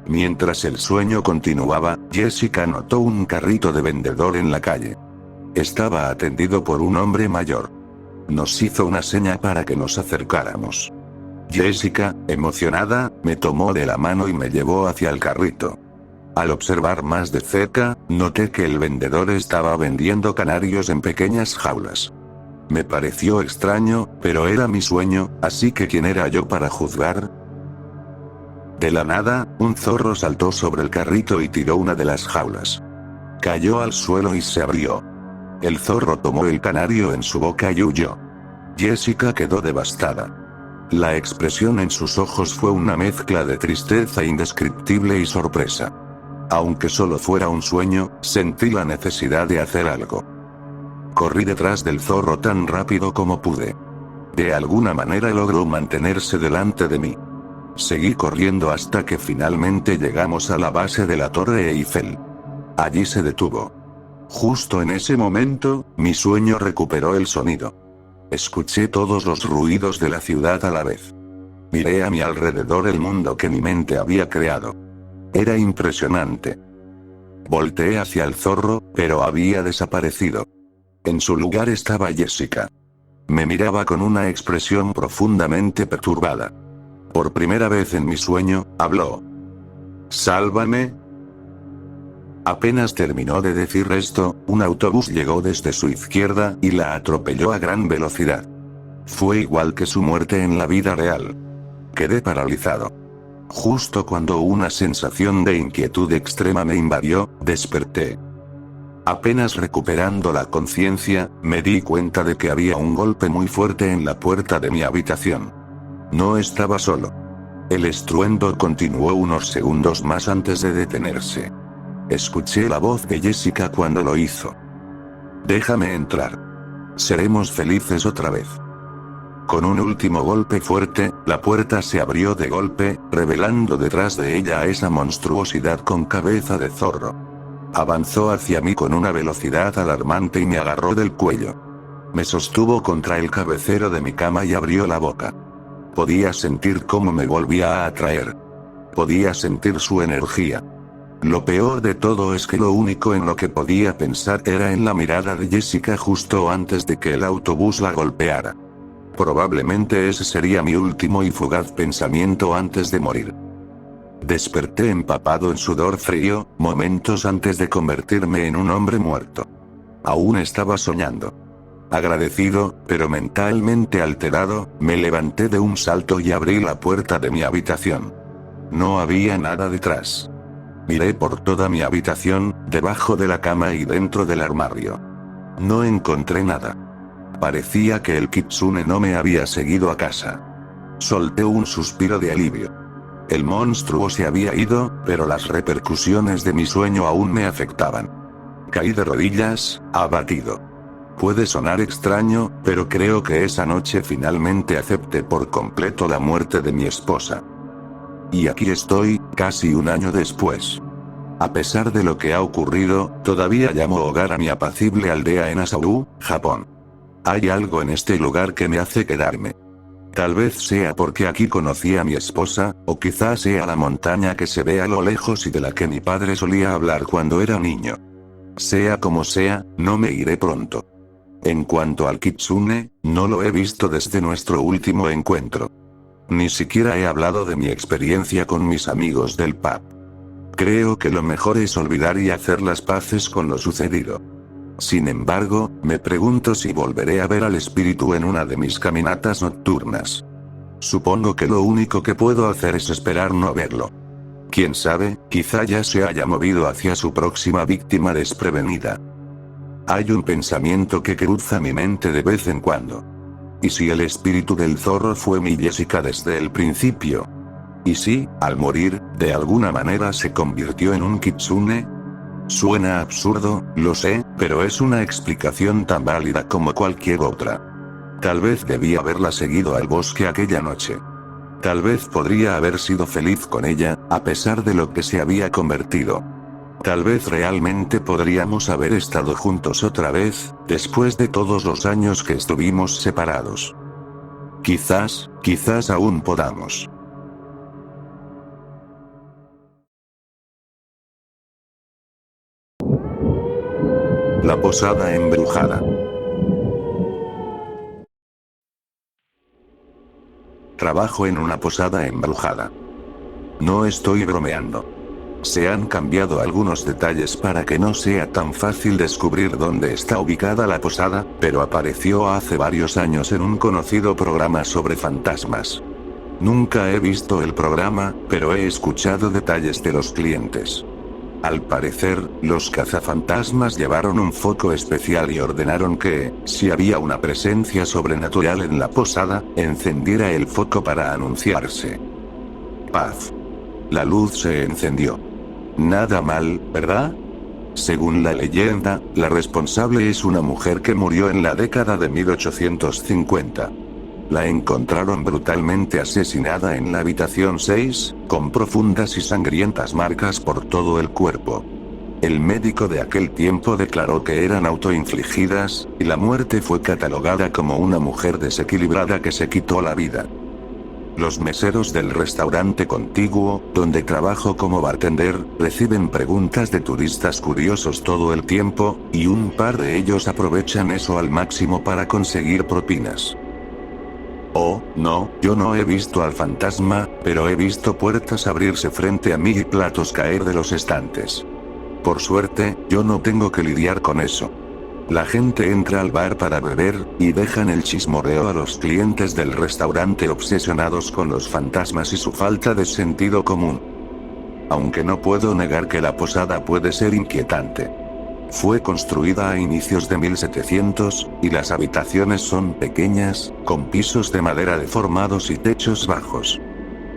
Mientras el sueño continuaba, Jessica notó un carrito de vendedor en la calle. Estaba atendido por un hombre mayor. Nos hizo una seña para que nos acercáramos. Jessica, emocionada, me tomó de la mano y me llevó hacia el carrito. Al observar más de cerca, noté que el vendedor estaba vendiendo canarios en pequeñas jaulas. Me pareció extraño, pero era mi sueño, así que ¿quién era yo para juzgar? De la nada, un zorro saltó sobre el carrito y tiró una de las jaulas. Cayó al suelo y se abrió. El zorro tomó el canario en su boca y huyó. Jessica quedó devastada. La expresión en sus ojos fue una mezcla de tristeza indescriptible y sorpresa. Aunque solo fuera un sueño, sentí la necesidad de hacer algo. Corrí detrás del zorro tan rápido como pude. De alguna manera logró mantenerse delante de mí. Seguí corriendo hasta que finalmente llegamos a la base de la Torre Eiffel. Allí se detuvo. Justo en ese momento, mi sueño recuperó el sonido. Escuché todos los ruidos de la ciudad a la vez. Miré a mi alrededor el mundo que mi mente había creado. Era impresionante. Volteé hacia el zorro, pero había desaparecido. En su lugar estaba Jessica. Me miraba con una expresión profundamente perturbada. Por primera vez en mi sueño, habló. «¡Sálvame!». Apenas terminó de decir esto, un autobús llegó desde su izquierda y la atropelló a gran velocidad. Fue igual que su muerte en la vida real. Quedé paralizado. Justo cuando una sensación de inquietud extrema me invadió, desperté. Apenas recuperando la conciencia, me di cuenta de que había un golpe muy fuerte en la puerta de mi habitación. No estaba solo. El estruendo continuó unos segundos más antes de detenerse. Escuché la voz de Jessica cuando lo hizo. «Déjame entrar. Seremos felices otra vez». Con un último golpe fuerte, la puerta se abrió de golpe, revelando detrás de ella a esa monstruosidad con cabeza de zorro. Avanzó hacia mí con una velocidad alarmante y me agarró del cuello. Me sostuvo contra el cabecero de mi cama y abrió la boca. Podía sentir cómo me volvía a atraer. Podía sentir su energía. Lo peor de todo es que lo único en lo que podía pensar era en la mirada de Jessica justo antes de que el autobús la golpeara. Probablemente ese sería mi último y fugaz pensamiento antes de morir. Desperté empapado en sudor frío, momentos antes de convertirme en un hombre muerto. Aún estaba soñando. Agradecido, pero mentalmente alterado, me levanté de un salto y abrí la puerta de mi habitación. No había nada detrás. Miré por toda mi habitación, debajo de la cama y dentro del armario. No encontré nada. Parecía que el kitsune no me había seguido a casa. Solté un suspiro de alivio. El monstruo se había ido, pero las repercusiones de mi sueño aún me afectaban. Caí de rodillas, abatido. Puede sonar extraño, pero creo que esa noche finalmente acepté por completo la muerte de mi esposa. Y aquí estoy, casi un año después. A pesar de lo que ha ocurrido, todavía llamo hogar a mi apacible aldea en Asahu, Japón. Hay algo en este lugar que me hace quedarme. Tal vez sea porque aquí conocí a mi esposa, o quizás sea la montaña que se ve a lo lejos y de la que mi padre solía hablar cuando era niño. Sea como sea, no me iré pronto. En cuanto al kitsune, no lo he visto desde nuestro último encuentro. Ni siquiera he hablado de mi experiencia con mis amigos del pub. Creo que lo mejor es olvidar y hacer las paces con lo sucedido. Sin embargo, me pregunto si volveré a ver al espíritu en una de mis caminatas nocturnas. Supongo que lo único que puedo hacer es esperar no verlo. Quién sabe, quizá ya se haya movido hacia su próxima víctima desprevenida. Hay un pensamiento que cruza mi mente de vez en cuando. ¿Y si el espíritu del zorro fue mi Jessica desde el principio? ¿Y si, al morir, de alguna manera se convirtió en un kitsune? Suena absurdo, lo sé, pero es una explicación tan válida como cualquier otra. Tal vez debí haberla seguido al bosque aquella noche. Tal vez podría haber sido feliz con ella, a pesar de lo que se había convertido. Tal vez realmente podríamos haber estado juntos otra vez, después de todos los años que estuvimos separados. Quizás aún podamos. La posada embrujada. Trabajo en una posada embrujada. No estoy bromeando. Se han cambiado algunos detalles para que no sea tan fácil descubrir dónde está ubicada la posada, pero apareció hace varios años en un conocido programa sobre fantasmas. Nunca he visto el programa, pero he escuchado detalles de los clientes. Al parecer, los cazafantasmas llevaron un foco especial y ordenaron que, si había una presencia sobrenatural en la posada, encendiera el foco para anunciarse. Paz. La luz se encendió. Nada mal, ¿verdad? Según la leyenda, la responsable es una mujer que murió en la década de 1850. La encontraron brutalmente asesinada en la habitación 6, con profundas y sangrientas marcas por todo el cuerpo. El médico de aquel tiempo declaró que eran autoinfligidas, y la muerte fue catalogada como una mujer desequilibrada que se quitó la vida. Los meseros del restaurante contiguo, donde trabajo como bartender, reciben preguntas de turistas curiosos todo el tiempo, y un par de ellos aprovechan eso al máximo para conseguir propinas. Oh, no, yo no he visto al fantasma, pero he visto puertas abrirse frente a mí y platos caer de los estantes. Por suerte, yo no tengo que lidiar con eso. La gente entra al bar para beber, y dejan el chismorreo a los clientes del restaurante obsesionados con los fantasmas y su falta de sentido común. Aunque no puedo negar que la posada puede ser inquietante. Fue construida a inicios de 1700, y las habitaciones son pequeñas, con pisos de madera deformados y techos bajos.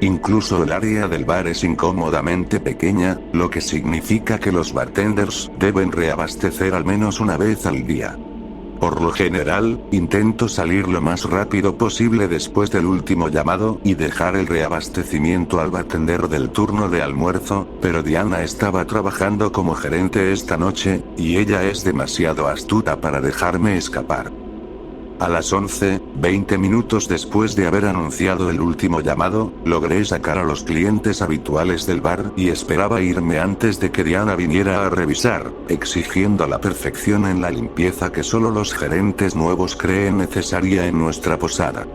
Incluso el área del bar es incómodamente pequeña, lo que significa que los bartenders deben reabastecer al menos una vez al día. Por lo general, intento salir lo más rápido posible después del último llamado y dejar el reabastecimiento al bartender del turno de almuerzo, pero Diana estaba trabajando como gerente esta noche, y ella es demasiado astuta para dejarme escapar. A las 11:20 minutos después de haber anunciado el último llamado, logré sacar a los clientes habituales del bar y esperaba irme antes de que Diana viniera a revisar, exigiendo la perfección en la limpieza que solo los gerentes nuevos creen necesaria en nuestra posada.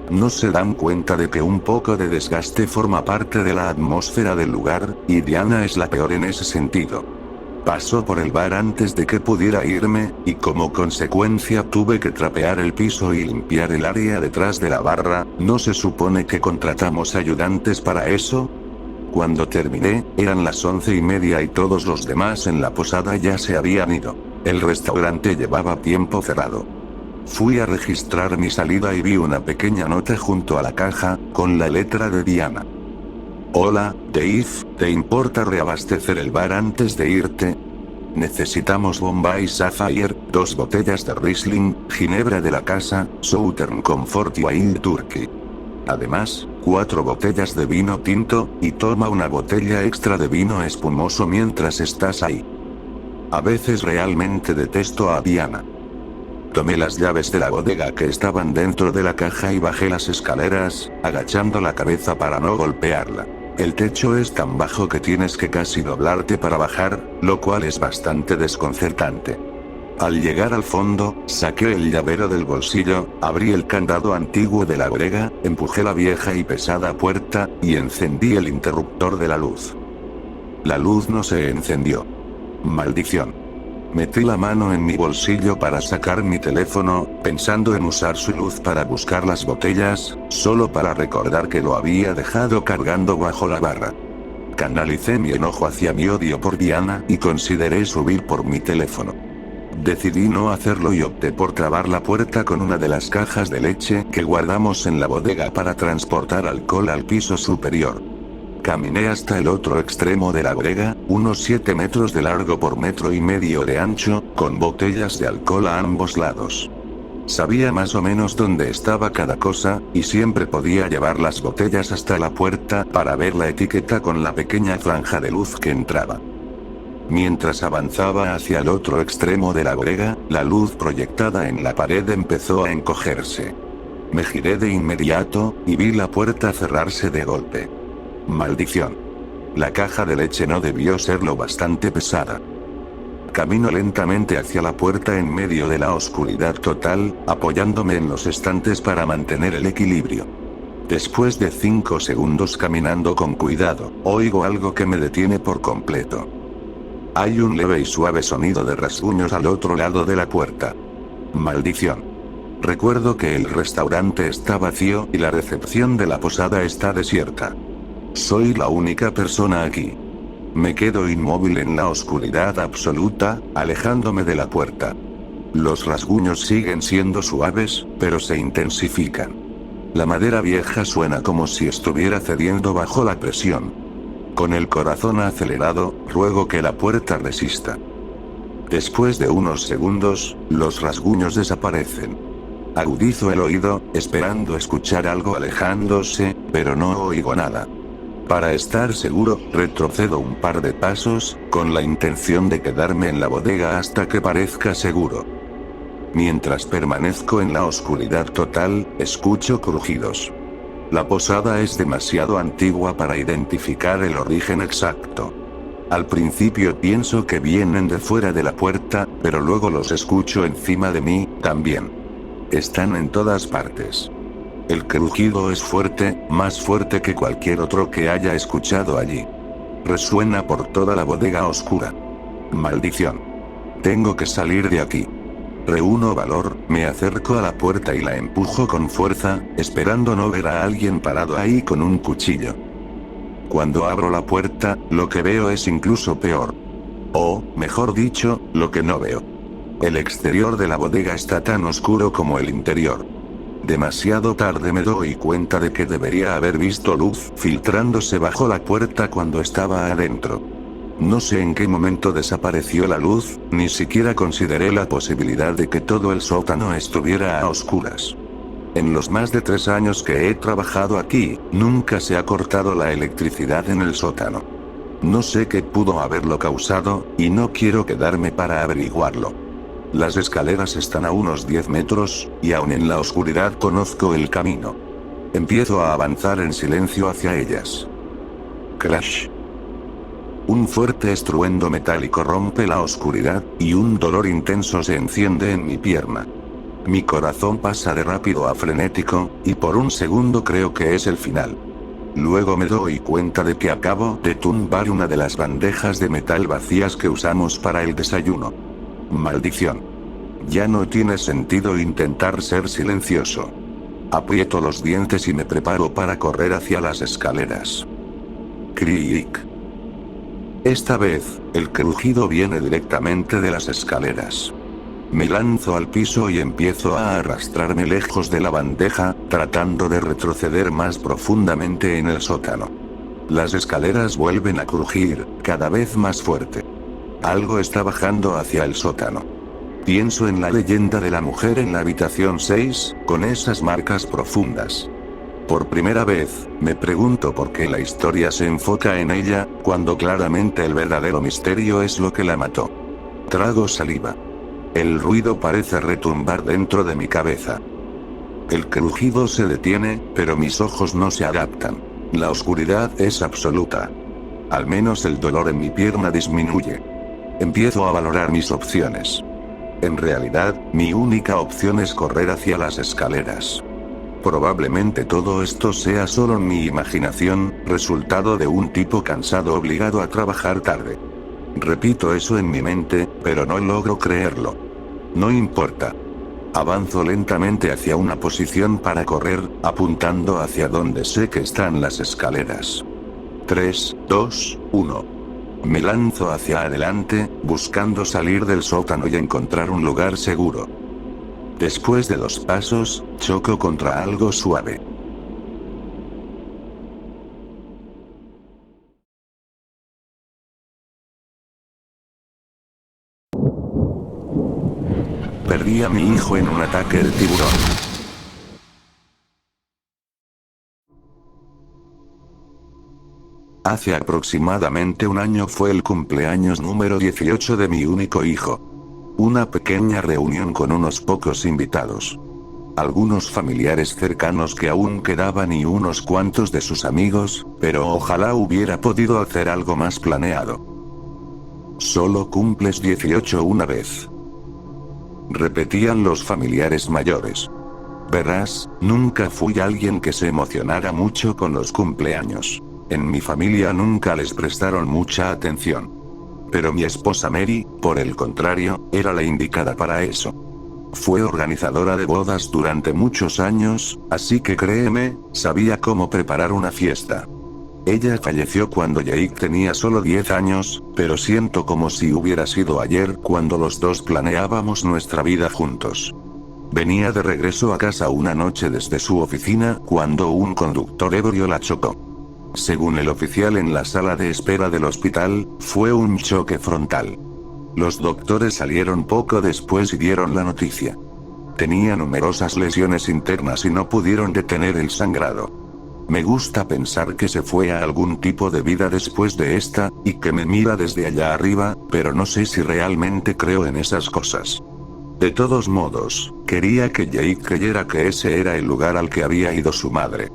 No se dan cuenta de que un poco de desgaste forma parte de la atmósfera del lugar, y Diana es la peor en ese sentido. Pasó por el bar antes de que pudiera irme, y como consecuencia tuve que trapear el piso y limpiar el área detrás de la barra. ¿No se supone que contratamos ayudantes para eso? Cuando terminé, eran las 11:30 y todos los demás en la posada ya se habían ido. El restaurante llevaba tiempo cerrado. Fui a registrar mi salida y vi una pequeña nota junto a la caja, con la letra de Diana. Hola, Dave, ¿te importa reabastecer el bar antes de irte? Necesitamos Bombay Sapphire, 2 botellas de Riesling, ginebra de la casa, Southern Comfort y Wild Turkey. Además, 4 botellas de vino tinto, y toma una botella extra de vino espumoso mientras estás ahí. A veces realmente detesto a Diana. Tomé las llaves de la bodega que estaban dentro de la caja y bajé las escaleras, agachando la cabeza para no golpearla. El techo es tan bajo que tienes que casi doblarte para bajar, lo cual es bastante desconcertante. Al llegar al fondo, saqué el llavero del bolsillo, abrí el candado antiguo de la bodega, empujé la vieja y pesada puerta, y encendí el interruptor de la luz. La luz no se encendió. Maldición. Metí la mano en mi bolsillo para sacar mi teléfono, pensando en usar su luz para buscar las botellas, solo para recordar que lo había dejado cargando bajo la barra. Canalicé mi enojo hacia mi odio por Diana y consideré subir por mi teléfono. Decidí no hacerlo y opté por trabar la puerta con una de las cajas de leche que guardamos en la bodega para transportar alcohol al piso superior. Caminé hasta el otro extremo de la bodega, unos 7 metros de largo por 1,5 metros de ancho, con botellas de alcohol a ambos lados. Sabía más o menos dónde estaba cada cosa, y siempre podía llevar las botellas hasta la puerta para ver la etiqueta con la pequeña franja de luz que entraba. Mientras avanzaba hacia el otro extremo de la bodega, la luz proyectada en la pared empezó a encogerse. Me giré de inmediato, y vi la puerta cerrarse de golpe. Maldición. La caja de leche no debió ser lo bastante pesada. Camino lentamente hacia la puerta en medio de la oscuridad total, apoyándome en los estantes para mantener el equilibrio. Después de 5 segundos caminando con cuidado, oigo algo que me detiene por completo. Hay un leve y suave sonido de rasguños al otro lado de la puerta. Maldición. Recuerdo que el restaurante está vacío y la recepción de la posada está desierta. Soy la única persona aquí. Me quedo inmóvil en la oscuridad absoluta, alejándome de la puerta. Los rasguños siguen siendo suaves, pero se intensifican. La madera vieja suena como si estuviera cediendo bajo la presión. Con el corazón acelerado, ruego que la puerta resista. Después de unos segundos, los rasguños desaparecen. Agudizo el oído, esperando escuchar algo alejándose, pero no oigo nada. Para estar seguro, retrocedo un par de pasos, con la intención de quedarme en la bodega hasta que parezca seguro. Mientras permanezco en la oscuridad total, escucho crujidos. La posada es demasiado antigua para identificar el origen exacto. Al principio pienso que vienen de fuera de la puerta, pero luego los escucho encima de mí, también. Están en todas partes. El crujido es fuerte, más fuerte que cualquier otro que haya escuchado allí. Resuena por toda la bodega oscura. Maldición. Tengo que salir de aquí. Reúno valor, me acerco a la puerta y la empujo con fuerza, esperando no ver a alguien parado ahí con un cuchillo. Cuando abro la puerta, lo que veo es incluso peor. O, mejor dicho, lo que no veo. El exterior de la bodega está tan oscuro como el interior. Demasiado tarde me doy cuenta de que debería haber visto luz filtrándose bajo la puerta cuando estaba adentro. No sé en qué momento desapareció la luz, ni siquiera consideré la posibilidad de que todo el sótano estuviera a oscuras. En los más de 3 años que he trabajado aquí, nunca se ha cortado la electricidad en el sótano. No sé qué pudo haberlo causado, y no quiero quedarme para averiguarlo. Las escaleras están a unos 10 metros, y aún en la oscuridad conozco el camino. Empiezo a avanzar en silencio hacia ellas. Crash. Un fuerte estruendo metálico rompe la oscuridad, y un dolor intenso se enciende en mi pierna. Mi corazón pasa de rápido a frenético, y por un segundo creo que es el final. Luego me doy cuenta de que acabo de tumbar una de las bandejas de metal vacías que usamos para el desayuno. Maldición. Ya no tiene sentido intentar ser silencioso. Aprieto los dientes y me preparo para correr hacia las escaleras. Cric. Esta vez, el crujido viene directamente de las escaleras. Me lanzo al piso y empiezo a arrastrarme lejos de la bandeja, tratando de retroceder más profundamente en el sótano. Las escaleras vuelven a crujir, cada vez más fuerte. Algo está bajando hacia el sótano. Pienso en la leyenda de la mujer en la habitación 6, con esas marcas profundas. Por primera vez, me pregunto por qué la historia se enfoca en ella, cuando claramente el verdadero misterio es lo que la mató. Trago saliva. El ruido parece retumbar dentro de mi cabeza. El crujido se detiene, pero mis ojos no se adaptan. La oscuridad es absoluta. Al menos el dolor en mi pierna disminuye. Empiezo a valorar mis opciones. En realidad, mi única opción es correr hacia las escaleras. Probablemente todo esto sea solo mi imaginación, resultado de un tipo cansado obligado a trabajar tarde. Repito eso en mi mente, pero no logro creerlo. No importa. Avanzo lentamente hacia una posición para correr, apuntando hacia donde sé que están las escaleras. 3, 2, 1. Me lanzo hacia adelante, buscando salir del sótano y encontrar un lugar seguro. Después de 2 pasos, choco contra algo suave. Perdí a mi hijo en un ataque de tiburón. Hace aproximadamente un año fue el cumpleaños número 18 de mi único hijo. Una pequeña reunión con unos pocos invitados. Algunos familiares cercanos que aún quedaban y unos cuantos de sus amigos, pero ojalá hubiera podido hacer algo más planeado. Solo cumples 18 una vez. Repetían los familiares mayores. Verás, nunca fui alguien que se emocionara mucho con los cumpleaños. En mi familia nunca les prestaron mucha atención. Pero mi esposa Mary, por el contrario, era la indicada para eso. Fue organizadora de bodas durante muchos años, así que créeme, sabía cómo preparar una fiesta. Ella falleció cuando Jake tenía solo 10 años, pero siento como si hubiera sido ayer cuando los dos planeábamos nuestra vida juntos. Venía de regreso a casa una noche desde su oficina cuando un conductor ebrio la chocó. Según el oficial en la sala de espera del hospital, fue un choque frontal. Los doctores salieron poco después y dieron la noticia. Tenía numerosas lesiones internas y no pudieron detener el sangrado. Me gusta pensar que se fue a algún tipo de vida después de esta, y que me mira desde allá arriba, pero no sé si realmente creo en esas cosas. De todos modos, quería que Jake creyera que ese era el lugar al que había ido su madre.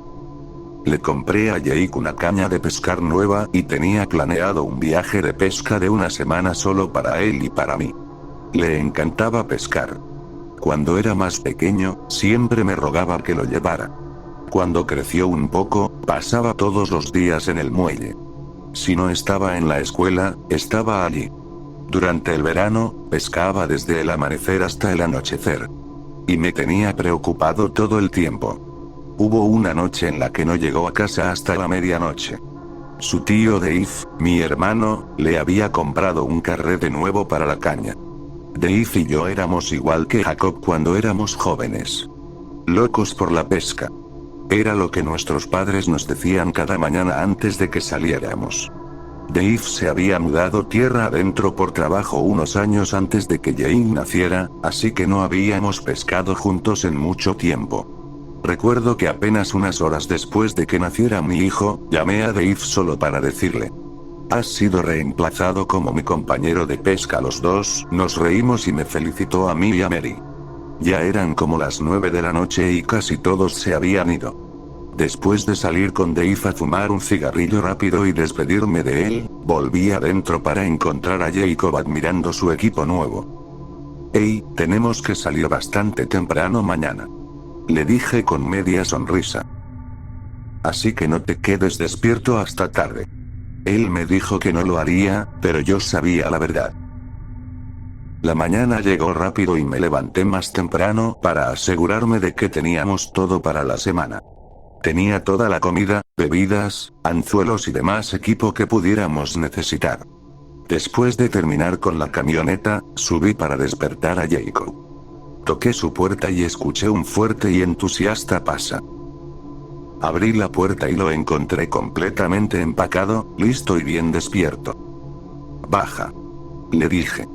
Le compré a Jake una caña de pescar nueva y tenía planeado un viaje de pesca de una semana solo para él y para mí. Le encantaba pescar. Cuando era más pequeño, siempre me rogaba que lo llevara. Cuando creció un poco, pasaba todos los días en el muelle. Si no estaba en la escuela, estaba allí. Durante el verano, pescaba desde el amanecer hasta el anochecer. Y me tenía preocupado todo el tiempo. Hubo una noche en la que no llegó a casa hasta la medianoche. Su tío Dave, mi hermano, le había comprado un carrete nuevo para la caña. Dave y yo éramos igual que Jacob cuando éramos jóvenes. Locos por la pesca. Era lo que nuestros padres nos decían cada mañana antes de que saliéramos. Dave se había mudado tierra adentro por trabajo unos años antes de que Jane naciera, así que no habíamos pescado juntos en mucho tiempo. Recuerdo que apenas unas horas después de que naciera mi hijo, llamé a Dave solo para decirle: "Has sido reemplazado como mi compañero de pesca". Los dos nos reímos y me felicitó a mí y a Mary. Ya eran como las 9 de la noche y casi todos se habían ido. Después de salir con Dave a fumar un cigarrillo rápido y despedirme de él, volví adentro para encontrar a Jacob admirando su equipo nuevo. «Hey, tenemos que salir bastante temprano mañana», le dije con media sonrisa. así que no te quedes despierto hasta tarde. Él me dijo que no lo haría, pero yo sabía la verdad. La mañana llegó rápido y me levanté más temprano para asegurarme de que teníamos todo para la semana. Tenía toda la comida, bebidas, anzuelos y demás equipo que pudiéramos necesitar. Después de terminar con la camioneta, subí para despertar a Jacob. Toqué su puerta y escuché un fuerte y entusiasta pasa. Abrí la puerta y lo encontré completamente empacado, listo y bien despierto. Baja. Le dije.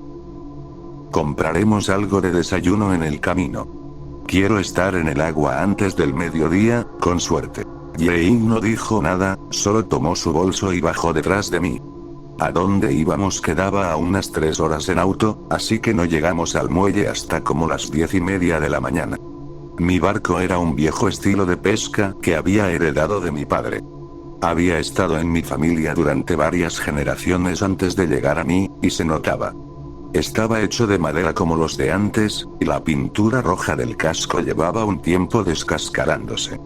Compraremos algo de desayuno en el camino. Quiero estar en el agua antes del mediodía, con suerte. Jake no dijo nada, solo tomó su bolso y bajó detrás de mí. A donde íbamos quedaba a unas 3 horas en auto, así que no llegamos al muelle hasta como las 10:30 de la mañana. Mi barco era un viejo estilo de pesca que había heredado de mi padre. Había estado en mi familia durante varias generaciones antes de llegar a mí, y se notaba. Estaba hecho de madera como los de antes, y la pintura roja del casco llevaba un tiempo descascarándose.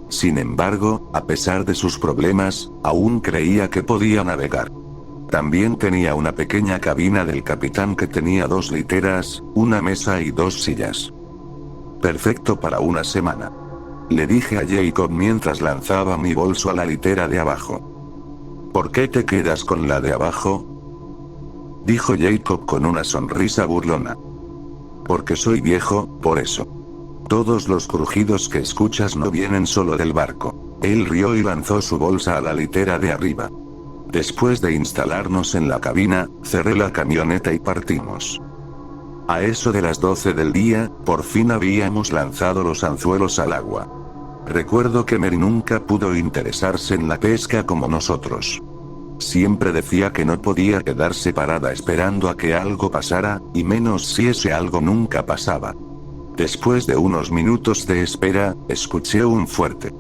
Sin embargo, a pesar de sus problemas, aún creía que podía navegar. También tenía una pequeña cabina del capitán que tenía 2 literas, una mesa y 2 sillas. Perfecto para una semana. Le dije a Jacob mientras lanzaba mi bolso a la litera de abajo. ¿Por qué te quedas con la de abajo?, dijo Jacob con una sonrisa burlona. Porque soy viejo, por eso. Todos los crujidos que escuchas no vienen solo del barco. Él rió y lanzó su bolsa a la litera de arriba. Después de instalarnos en la cabina, cerré la camioneta y partimos. A eso de las 12 del día, por fin habíamos lanzado los anzuelos al agua. Recuerdo que Mary nunca pudo interesarse en la pesca como nosotros. Siempre decía que no podía quedarse parada esperando a que algo pasara, y menos si ese algo nunca pasaba. Después de unos minutos de espera, escuché un fuerte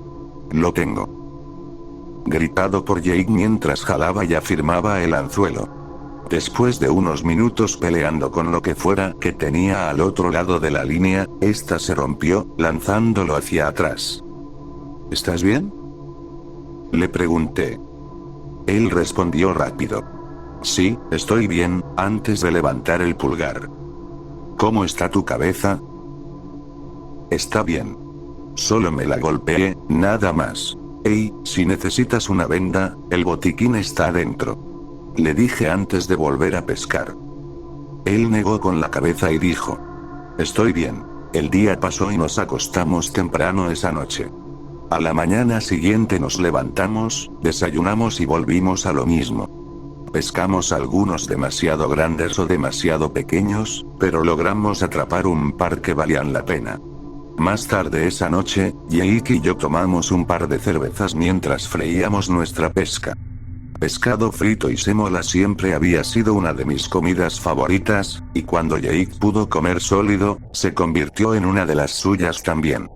"Lo tengo", gritado por Jake mientras jalaba y afirmaba el anzuelo. Después de unos minutos peleando con lo que fuera que tenía al otro lado de la línea, esta se rompió, lanzándolo hacia atrás. ¿Estás bien?, le pregunté. Él respondió rápido. Sí, estoy bien, antes de levantar el pulgar. ¿Cómo está tu cabeza? Está bien. Solo me la golpeé, nada más. Hey, si necesitas una venda, el botiquín está dentro. Le dije antes de volver a pescar. Él negó con la cabeza y dijo. Estoy bien. El día pasó y nos acostamos temprano esa noche. A la mañana siguiente nos levantamos, desayunamos y volvimos a lo mismo. Pescamos algunos demasiado grandes o demasiado pequeños, pero logramos atrapar un par que valían la pena. Más tarde esa noche, Jake y yo tomamos un par de cervezas mientras freíamos nuestra pesca. Pescado frito y sémola siempre había sido una de mis comidas favoritas, y cuando Jake pudo comer sólido, se convirtió en una de las suyas también.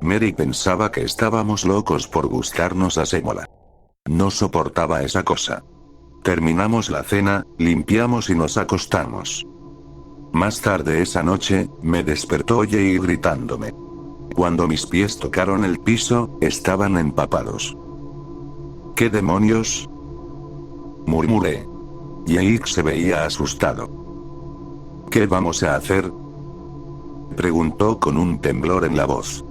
Mary pensaba que estábamos locos por gustarnos la sémola. No soportaba esa cosa. Terminamos la cena, limpiamos y nos acostamos. Más tarde esa noche, me despertó Jay gritándome. Cuando mis pies tocaron el piso, estaban empapados. ¿Qué demonios?, murmuré. Jake se veía asustado. ¿Qué vamos a hacer?, preguntó con un temblor en la voz.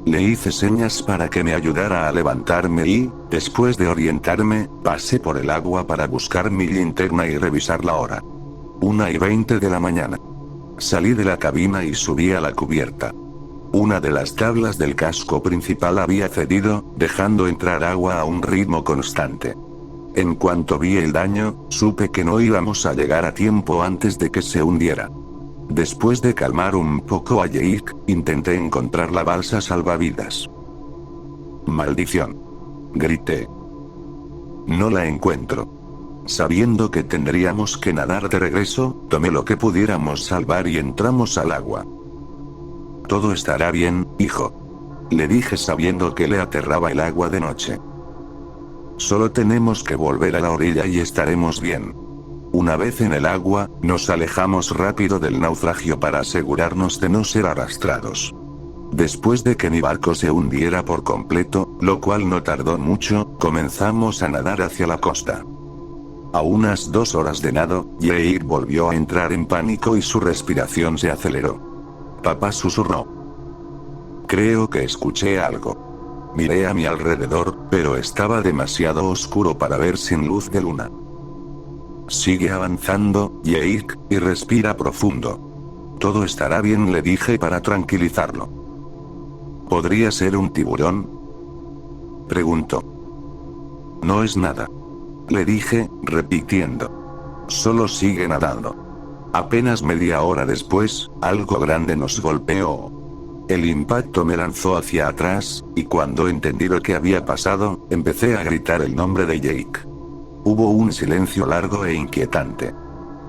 Le hice señas para que me ayudara a levantarme y, después de orientarme, pasé por el agua para buscar mi linterna y revisar la hora. 1:20 de la mañana. Salí de la cabina y subí a la cubierta. Una de las tablas del casco principal había cedido, dejando entrar agua a un ritmo constante. En cuanto vi el daño, supe que no íbamos a llegar a tiempo antes de que se hundiera. Después de calmar un poco a Jake, intenté encontrar la balsa salvavidas. ¡Maldición!, grité. No la encuentro. Sabiendo que tendríamos que nadar de regreso, tomé lo que pudiéramos salvar y entramos al agua. Todo estará bien, hijo, le dije sabiendo que le aterraba el agua de noche. Solo tenemos que volver a la orilla y estaremos bien. Una vez en el agua, nos alejamos rápido del naufragio para asegurarnos de no ser arrastrados. Después de que mi barco se hundiera por completo, lo cual no tardó mucho, comenzamos a nadar hacia la costa. A unas 2 horas de nado, Jake volvió a entrar en pánico y su respiración se aceleró. Papá susurró. Creo que escuché algo. Miré a mi alrededor, pero estaba demasiado oscuro para ver sin luz de luna. Sigue avanzando, Jake, y respira profundo. Todo estará bien, le dije para tranquilizarlo. ¿Podría ser un tiburón?, preguntó. No es nada, le dije, repitiendo. Solo sigue nadando. Apenas media hora después, algo grande nos golpeó. El impacto me lanzó hacia atrás, y cuando entendí lo que había pasado, empecé a gritar el nombre de Jake. Hubo un silencio largo e inquietante.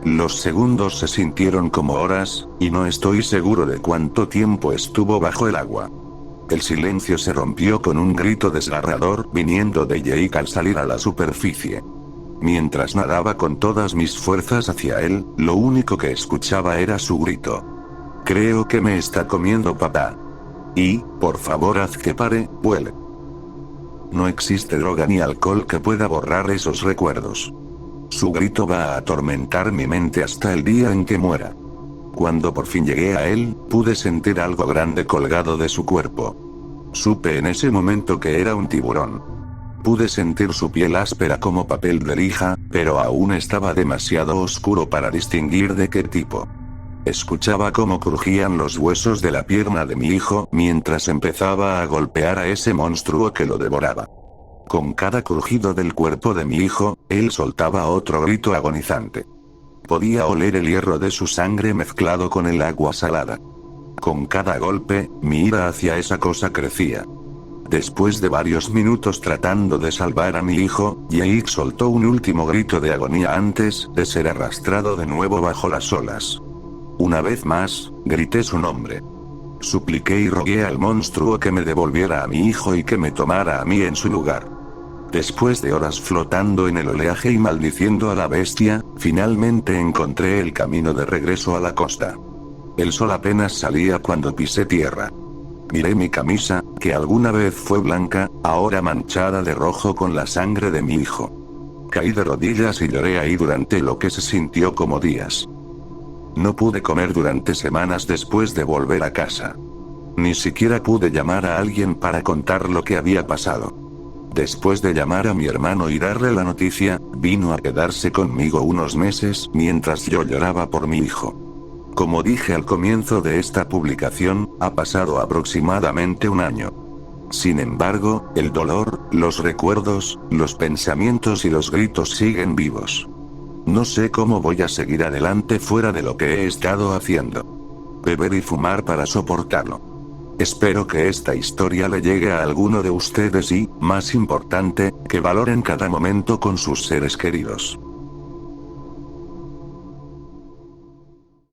Los segundos se sintieron como horas, y no estoy seguro de cuánto tiempo estuvo bajo el agua. El silencio se rompió con un grito desgarrador viniendo de Jake al salir a la superficie. Mientras nadaba con todas mis fuerzas hacia él, lo único que escuchaba era su grito. Creo que me está comiendo papá. Y, por favor, haz que pare, vuele. No existe droga ni alcohol que pueda borrar esos recuerdos. Su grito va a atormentar mi mente hasta el día en que muera. Cuando por fin llegué a él, pude sentir algo grande colgado de su cuerpo. Supe en ese momento que era un tiburón. Pude sentir su piel áspera como papel de lija, pero aún estaba demasiado oscuro para distinguir de qué tipo. Escuchaba cómo crujían los huesos de la pierna de mi hijo mientras empezaba a golpear a ese monstruo que lo devoraba. Con cada crujido del cuerpo de mi hijo, él soltaba otro grito agonizante. Podía oler el hierro de su sangre mezclado con el agua salada. Con cada golpe, mi ira hacia esa cosa crecía. Después de varios minutos tratando de salvar a mi hijo, Jake soltó un último grito de agonía antes de ser arrastrado de nuevo bajo las olas. Una vez más, grité su nombre. Supliqué y rogué al monstruo que me devolviera a mi hijo y que me tomara a mí en su lugar. Después de horas flotando en el oleaje y maldiciendo a la bestia, finalmente encontré el camino de regreso a la costa. El sol apenas salía cuando pisé tierra. Miré mi camisa, que alguna vez fue blanca, ahora manchada de rojo con la sangre de mi hijo. Caí de rodillas y lloré ahí durante lo que se sintió como días. No pude comer durante semanas después de volver a casa. Ni siquiera pude llamar a alguien para contar lo que había pasado. Después de llamar a mi hermano y darle la noticia, vino a quedarse conmigo unos meses mientras yo lloraba por mi hijo. Como dije al comienzo de esta publicación, ha pasado aproximadamente un año. Sin embargo, el dolor, los recuerdos, los pensamientos y los gritos siguen vivos. No sé cómo voy a seguir adelante fuera de lo que he estado haciendo. Beber y fumar para soportarlo. Espero que esta historia le llegue a alguno de ustedes y, más importante, que valoren cada momento con sus seres queridos.